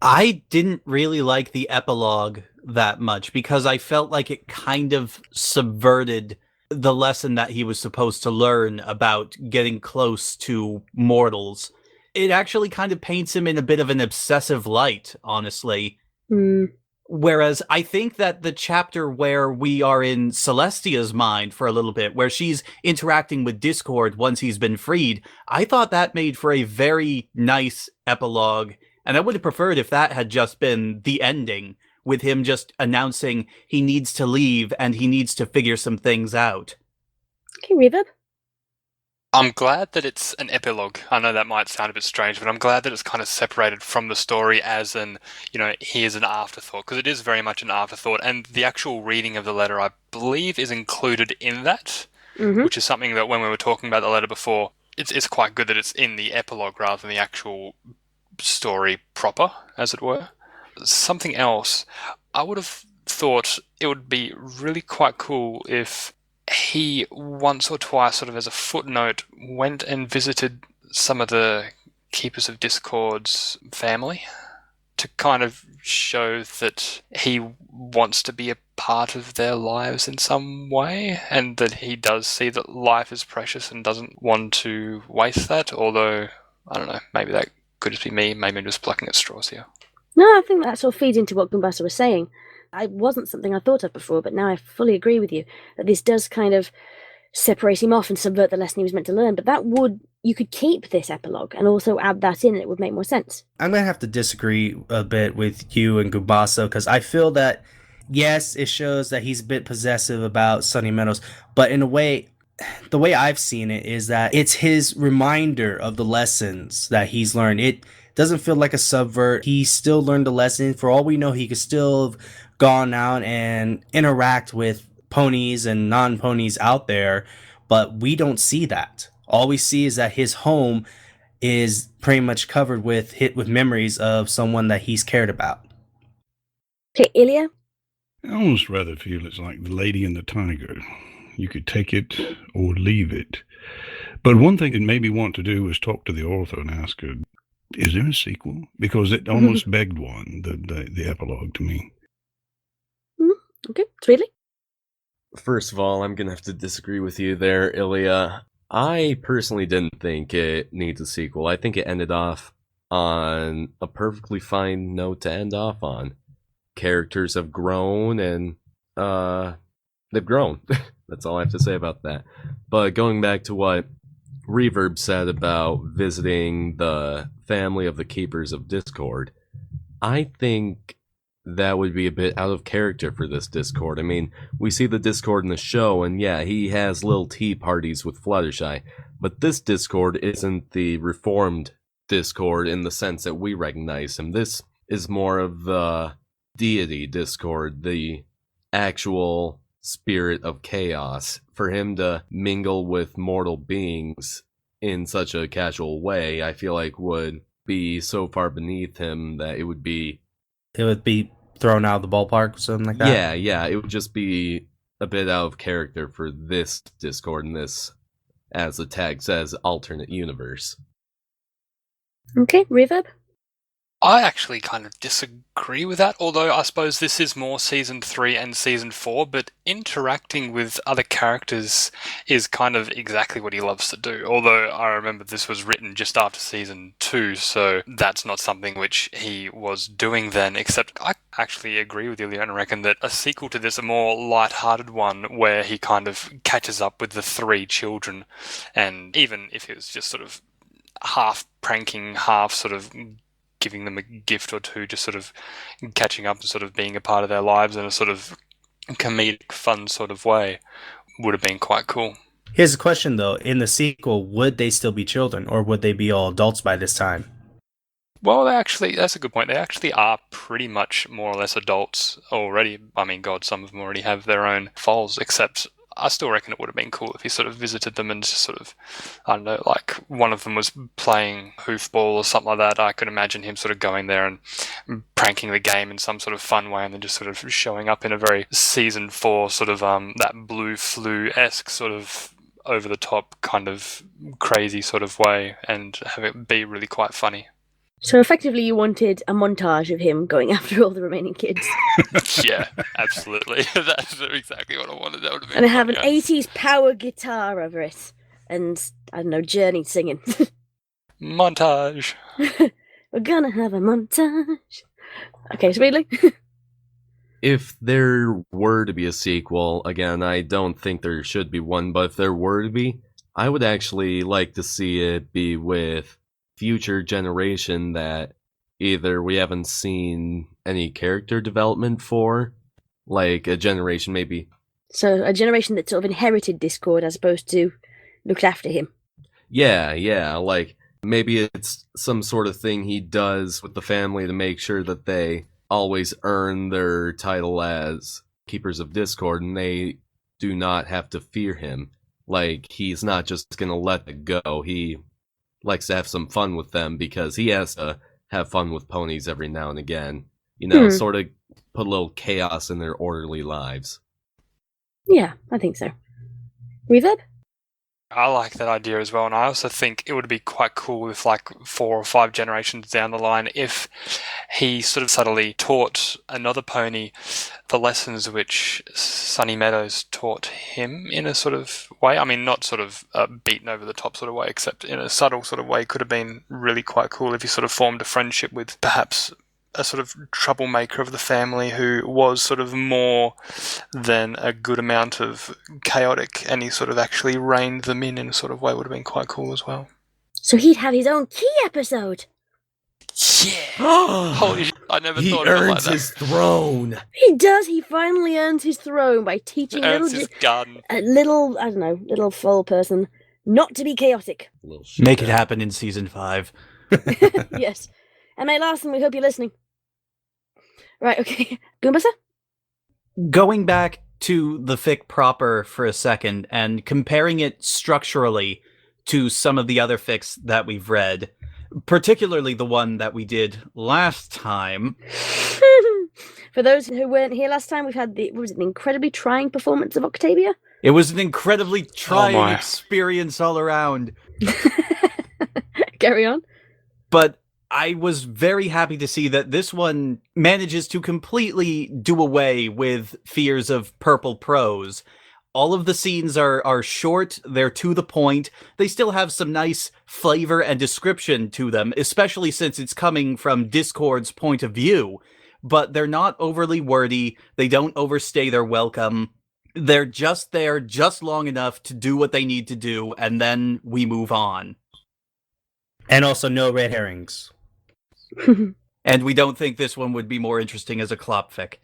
I didn't really like the epilogue that much because I felt like it kind of subverted the lesson that he was supposed to learn about getting close to mortals. It actually kind of paints him in a bit of an obsessive light, honestly. Hmm. Whereas I think that the chapter where we are in Celestia's mind for a little bit, where she's interacting with Discord once he's been freed, I thought that made for a very nice epilogue. And I would have preferred if that had just been the ending, with him just announcing he needs to leave and he needs to figure some things out. Okay, Reverb. I'm glad that it's an epilogue. I know that might sound a bit strange, but I'm glad that it's kind of separated from the story as an, here's an afterthought, because it is very much an afterthought. And the actual reading of the letter, I believe, is included in that, which is something that when we were talking about the letter before, it's quite good that it's in the epilogue rather than the actual story proper, as it were. Something else, I would have thought it would be really quite cool if he once or twice, sort of as a footnote, went and visited some of the Keepers of Discord's family to kind of show that he wants to be a part of their lives in some way, and that he does see that life is precious and doesn't want to waste that, although, I don't know, maybe that could just be me, maybe I'm just plucking at straws here. No, I think that sort of feeds into what Goombasa was saying. It wasn't something I thought of before, but now I fully agree with you that this does kind of separate him off and subvert the lesson he was meant to learn. But you could keep this epilogue and also add that in, and it would make more sense. I'm going to have to disagree a bit with you and Goombasa, because I feel that, yes, it shows that he's a bit possessive about Sunny Meadows, but in a way, the way I've seen it is that it's his reminder of the lessons that he's learned. It doesn't feel like a subvert. He still learned the lesson. For all we know, he could still have gone out and interact with ponies and non-ponies out there, but we don't see that. All we see is that his home is pretty much covered with memories of someone that he's cared about. Okay, Illya? I almost rather feel it's like The Lady and the Tiger. You could take it or leave it. But one thing it made me want to do was talk to the author and ask her, is there a sequel? Because it almost begged one, the epilogue to me. Okay, Swedely? First of all, I'm going to have to disagree with you there, Illya. I personally didn't think it needs a sequel. I think it ended off on a perfectly fine note to end off on. Characters have grown, and they've grown. That's all I have to say about that. But going back to what Reverb said about visiting the family of the Keepers of Discord, I think that would be a bit out of character for this Discord. I mean, we see the Discord in the show, and yeah, he has little tea parties with Fluttershy, but this Discord isn't the reformed Discord in the sense that we recognize him. This is more of the deity Discord, the actual spirit of chaos. For him to mingle with mortal beings in such a casual way, I feel like would be so far beneath him that it would be thrown out of the ballpark or something like that. Yeah, it would just be a bit out of character for this Discord and this, as the tag says, alternate universe. Okay, Reverb? I actually kind of disagree with that, although I suppose this is more Season 3 and Season 4, but interacting with other characters is kind of exactly what he loves to do. Although I remember this was written just after Season 2, so that's not something which he was doing then, except I actually agree with Illya and reckon that a sequel to this, a more light-hearted one, where he kind of catches up with the 3 children, and even if it was just sort of half pranking, half sort of giving them a gift or two, just sort of catching up and sort of being a part of their lives in a sort of comedic, fun sort of way, would have been quite cool. Here's a question, though. In the sequel, would they still be children, or would they be all adults by this time? Well, that's a good point. They actually are pretty much more or less adults already. I mean, God, some of them already have their own foals, except I still reckon it would have been cool if he sort of visited them and just sort of, I don't know, like one of them was playing hoofball or something like that. I could imagine him sort of going there and pranking the game in some sort of fun way and then just sort of showing up in a very Season 4 sort of that Blue Flu-esque sort of over-the-top kind of crazy sort of way and have it be really quite funny. So effectively you wanted a montage of him going after all the remaining kids. Yeah, absolutely. That's exactly what I wanted. That would have been. And have an fun, yeah. 80s power guitar over it. And, I don't know, Journey singing. Montage. We're gonna have a montage. Okay, Swedely. If there were to be a sequel, again, I don't think there should be one, but if there were to be, I would actually like to see it be with future generation that either we haven't seen any character development for, like a generation maybe. So, a generation that sort of inherited Discord as opposed to looked after him. Yeah, like maybe it's some sort of thing he does with the family to make sure that they always earn their title as Keepers of Discord and they do not have to fear him. Like, he's not just gonna let it go. He likes to have some fun with them because he has to have fun with ponies every now and again. You know, sort of put a little chaos in their orderly lives. Yeah, I think so. Reverb? I like that idea as well, and I also think it would be quite cool if, like, 4 or 5 generations down the line, if he sort of subtly taught another pony the lessons which Sunny Meadows taught him in a sort of way. I mean, not sort of beaten over the top sort of way, except in a subtle sort of way. Could have been really quite cool if he sort of formed a friendship with perhaps a sort of troublemaker of the family who was sort of more than a good amount of chaotic, and he sort of actually reined them in a sort of way. Would have been quite cool as well. So he'd have his own key episode. Yeah! Holy shit, I never He thought of it like earns that. his throne. He does. He finally earns his throne by teaching Earns his garden. a little, I don't know, little foal person not to be chaotic. Make it happen in season 5. Yes. M.A. Larson, we hope you're listening. Right, okay. Goombasa? Going back to the fic proper for a second and comparing it structurally to some of the other fics that we've read, particularly the one that we did last time. For those who weren't here last time, we've had the incredibly trying performance of Octavia? It was an incredibly trying my. experience all around. Carry on. But I was very happy to see that this one manages to completely do away with fears of purple prose. All of the scenes are short, they're to the point, they still have some nice flavor and description to them, especially since it's coming from Discord's point of view. But they're not overly wordy, they don't overstay their welcome. They're just there just long enough to do what they need to do, and then we move on. And also no red herrings. And we don't think this one would be more interesting as a Klopfic.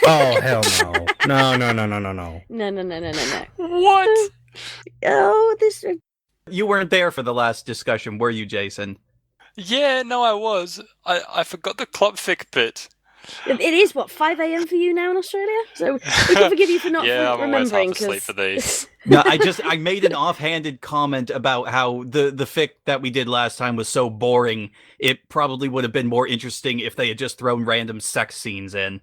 Oh, hell no. No. No. What? Oh, this... You weren't there for the last discussion, were you, Jason? Yeah, no, I was. I forgot the Klopfic bit. It is, 5 a.m. for you now in Australia? So we can forgive you for not Yeah, I'm always remembering. half asleep for these. No, I made an offhanded comment about how the fic that we did last time was so boring. It probably would have been more interesting if they had just thrown random sex scenes in.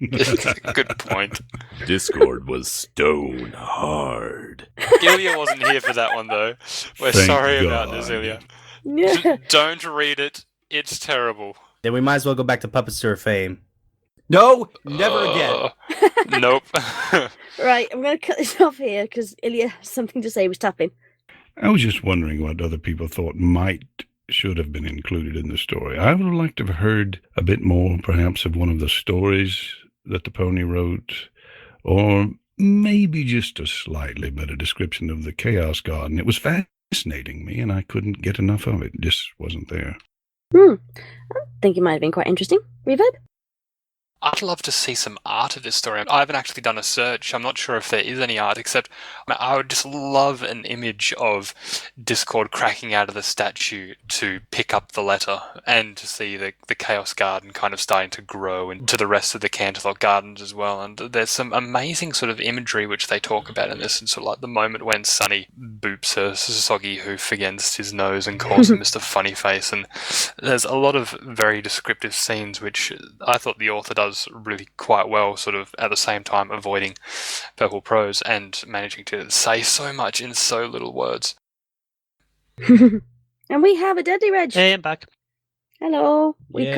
Good point. Discord was stone hard. Illya wasn't here for that one, though. We're Thank sorry about this, God. Illya. Yeah. Don't read it. It's terrible. Then we might as well go back to Puppetster fame. No, never again. Nope. Right, I'm going to cut this off here because Illya has something to say. Was tapping. I was just wondering what other people thought should have been included in the story. I would have liked to have heard a bit more, perhaps, of one of the stories that the pony wrote, or maybe just a slightly better description of the Chaos Garden. It was fascinating me, and I couldn't get enough of it. It just wasn't there. I think it might have been quite interesting. Reverb? I'd love to see some art of this story. I haven't actually done a search. I'm not sure if there is any art, except I would just love an image of Discord cracking out of the statue to pick up the letter and to see the Chaos Garden kind of starting to grow into the rest of the Canterlot Gardens as well. And there's some amazing sort of imagery which they talk about in this, and sort of like the moment when Sunny boops her soggy hoof against his nose and calls him Mr. Funny Face. And there's a lot of very descriptive scenes which I thought the author does really quite well, sort of at the same time avoiding purple prose and managing to say so much in so little words. And we have a DeadlyReg. Hey, I'm back. Hello. We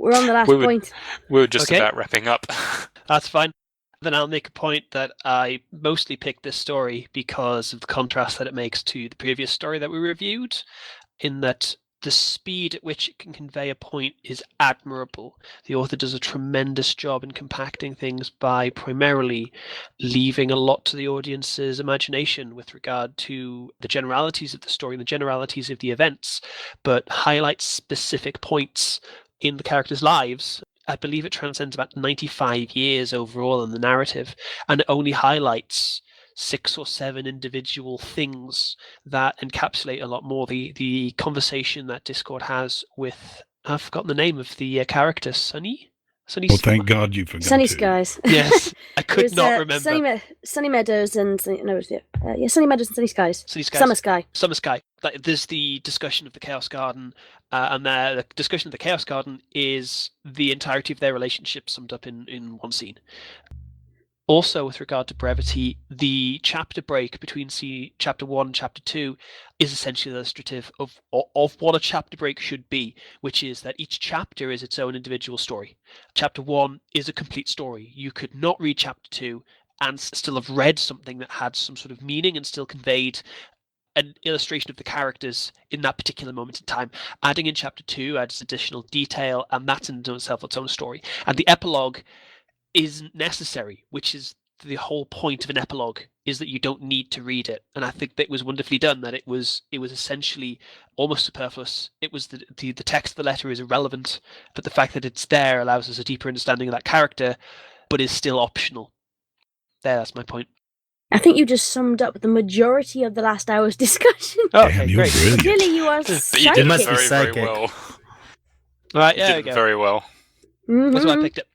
We're on the last We were- point. We were just Okay. about wrapping up. That's fine. Then I'll make a point that I mostly picked this story because of the contrast that it makes to the previous story that we reviewed, in that the speed at which it can convey a point is admirable. The author does a tremendous job in compacting things by primarily leaving a lot to the audience's imagination with regard to the generalities of the story and the generalities of the events, but highlights specific points in the characters' lives. I believe it transcends about 95 years overall in the narrative, and it only highlights 6 or 7 individual things that encapsulate a lot more. The conversation that Discord has with, I've forgotten the name of the character, Sunny? Well, thank God you forgot Sunny to. Skies. Yes, I It could was, not remember. Sunny Meadows and Sunny Meadows and Sunny Skies. Sunny Skies. Summer Sky. Summer Sky. There's the discussion of the Chaos Garden, and the discussion of the Chaos Garden is the entirety of their relationship summed up in one scene. Also, with regard to brevity, the chapter break between chapter 1 and chapter 2 is essentially illustrative of what a chapter break should be, which is that each chapter is its own individual story. Chapter 1 is a complete story. You could not read chapter 2 and still have read something that had some sort of meaning and still conveyed an illustration of the characters in that particular moment in time. Adding in chapter 2 adds additional detail, and that's in itself its own story. And the epilogue isn't necessary, which is the whole point of an epilogue, is that you don't need to read it. And I think that it was wonderfully done, that it was essentially almost superfluous. It was the text of the letter is irrelevant, but the fact that it's there allows us a deeper understanding of that character, but is still optional. That's my point. I think you just summed up the majority of the last hour's discussion. Oh, Damn, okay, you're great. brilliant. Really, you are But you did must psychic. be very, very psychic. well. All right, You there we did go. very well. That's why I Mhm. picked it.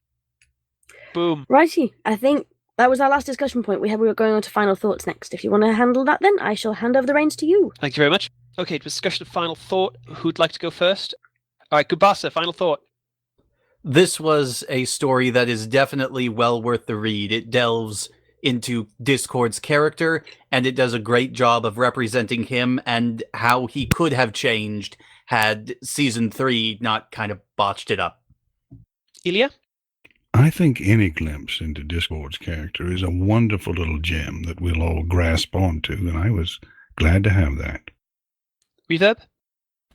Boom. Righty, I think that was our last discussion point. We were going on to final thoughts next. If you want to handle that, then I shall hand over the reins to you. Thank you very much. Okay, discussion of final thought. Who'd like to go first? All right, Goombasa, final thought. This was a story that is definitely well worth the read. It delves into Discord's character, and it does a great job of representing him and how he could have changed had Season 3 not kind of botched it up. Illya? I think any glimpse into Discord's character is a wonderful little gem that we'll all grasp onto, and I was glad to have that. Reverb?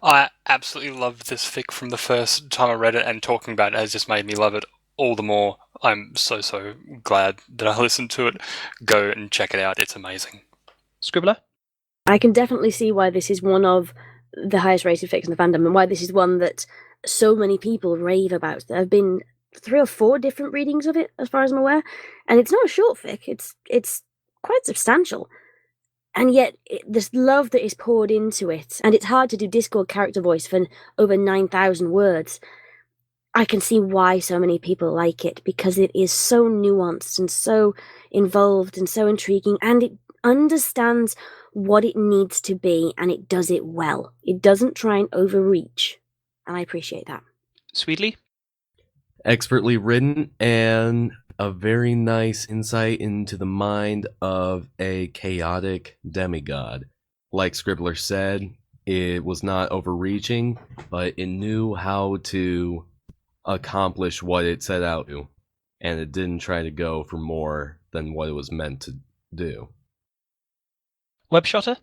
I absolutely loved this fic from the first time I read it, and talking about it has just made me love it all the more. I'm so glad that I listened to it. Go and check it out. It's amazing. Scribbler? I can definitely see why this is one of the highest rated fics in the fandom, and why this is one that so many people rave about. There have been 3 or 4 different readings of it, as far as I'm aware, and it's not a short fic. It's quite substantial, and yet this love that is poured into it, and it's hard to do Discord character voice for over 9,000 words. I can see why so many people like it, because it is so nuanced and so involved and so intriguing, and it understands what it needs to be, and it does it well. It doesn't try and overreach, and I appreciate that. Swedely? Expertly written and a very nice insight into the mind of a chaotic demigod. Like Scribbler said, it was not overreaching, but it knew how to accomplish what it set out to, and it didn't try to go for more than what it was meant to do. Webshoter?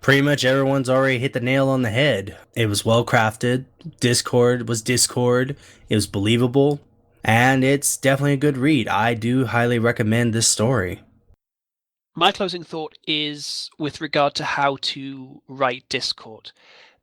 Pretty much everyone's already hit the nail on the head. It was well crafted. Discord was Discord. It was believable. And it's definitely a good read. I do highly recommend this story. My closing thought is with regard to how to write Discord.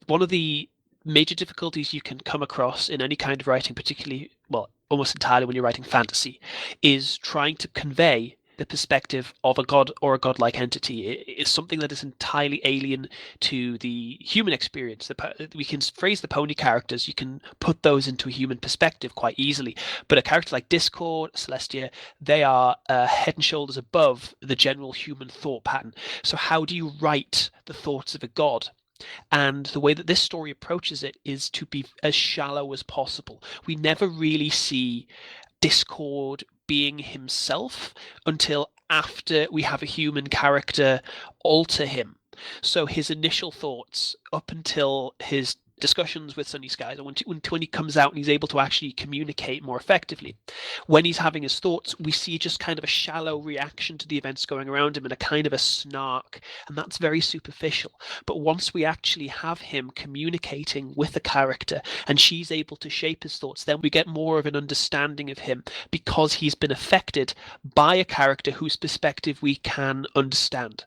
One of the major difficulties you can come across in any kind of writing, particularly, well, almost entirely when you're writing fantasy, is trying to convey the perspective of a god or a godlike entity. It is something that is entirely alien to the human experience. We can phrase the pony characters, you can put those into a human perspective quite easily, but a character like Discord, Celestia, they are head and shoulders above the general human thought pattern. So how do you write the thoughts of a god? And the way that this story approaches it is to be as shallow as possible. We never really see Discord being himself until after we have a human character alter him. So his initial thoughts up until his discussions with Sunny Skies, or when he comes out and he's able to actually communicate more effectively. When he's having his thoughts, we see just kind of a shallow reaction to the events going around him and a kind of a snark, and that's very superficial. But once we actually have him communicating with a character and she's able to shape his thoughts, then we get more of an understanding of him because he's been affected by a character whose perspective we can understand.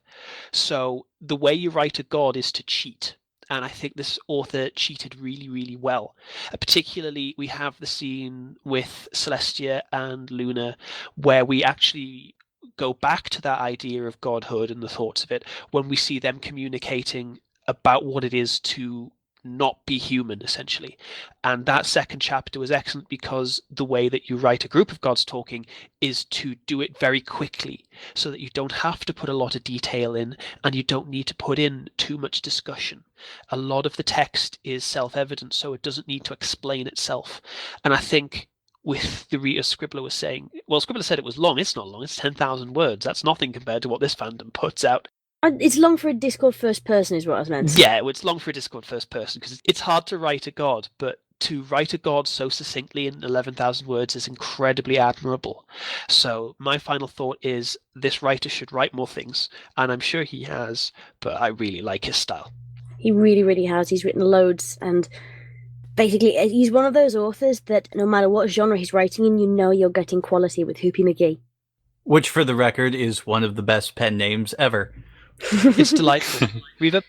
So the way you write a god is to cheat. And I think this author cheated really, really well. Particularly, we have the scene with Celestia and Luna where we actually go back to that idea of godhood and the thoughts of it when we see them communicating about what it is to not be human, essentially. And that second chapter was excellent because the way that you write a group of gods talking is to do it very quickly so that you don't have to put a lot of detail in and you don't need to put in too much discussion. A lot of the text is self-evident, so it doesn't need to explain itself. And I think with the reader, Scribbler was saying, well, Scribbler said it was long. It's not long. It's 10,000 words. That's nothing compared to what this fandom puts out. It's long for a Discord first person is what I was meant to say. Yeah, it's long for a Discord first person because it's hard to write a god, but to write a god so succinctly in 11,000 words is incredibly admirable. So my final thought is this writer should write more things, and I'm sure he has, but I really like his style. He really, really has. He's written loads, and basically he's one of those authors that no matter what genre he's writing in, you know you're getting quality with Hoopy McGee. Which, for the record, is one of the best pen names ever. It's delightful. Reverb?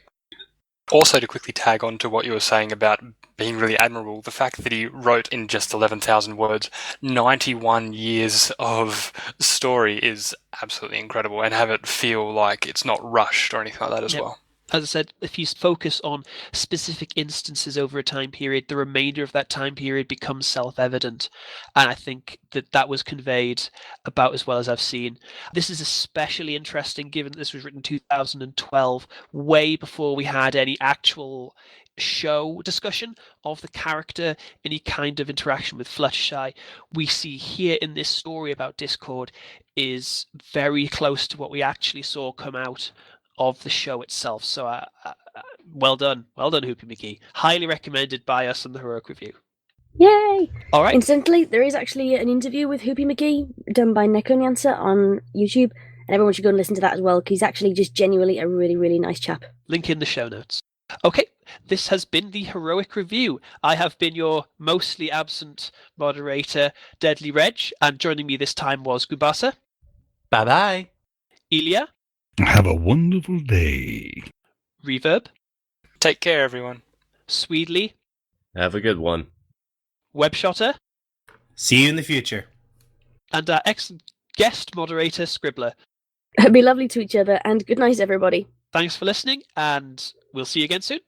Also, to quickly tag on to what you were saying about being really admirable, the fact that he wrote in just 11,000 words 91 years of story is absolutely incredible, and have it feel like it's not rushed or anything like that as well. As I said, if you focus on specific instances over a time period, the remainder of that time period becomes self-evident. And I think that was conveyed about as well as I've seen. This is especially interesting given that this was written in 2012, way before we had any actual show discussion of the character, any kind of interaction with Fluttershy. We see here in this story about Discord is very close to what we actually saw come out of the show itself. So well done, Hoopy McGee. Highly recommended by us on the Heroic Review. Yay! All right. Incidentally, there is actually an interview with Hoopy McGee done by Nekonyansa on YouTube, and everyone should go and listen to that as well, because he's actually just genuinely a really, really nice chap. Link in the show notes. Okay, this has been the Heroic Review. I have been your mostly absent moderator, DeadlyReg, and joining me this time was Goombasa. Bye-bye. Illya. Have a wonderful day. Reverb. Take care, everyone. Swedely. Have a good one. Webshoter. See you in the future. And our excellent guest moderator, Scribbler. Be lovely to each other, and good night, everybody. Thanks for listening, and we'll see you again soon.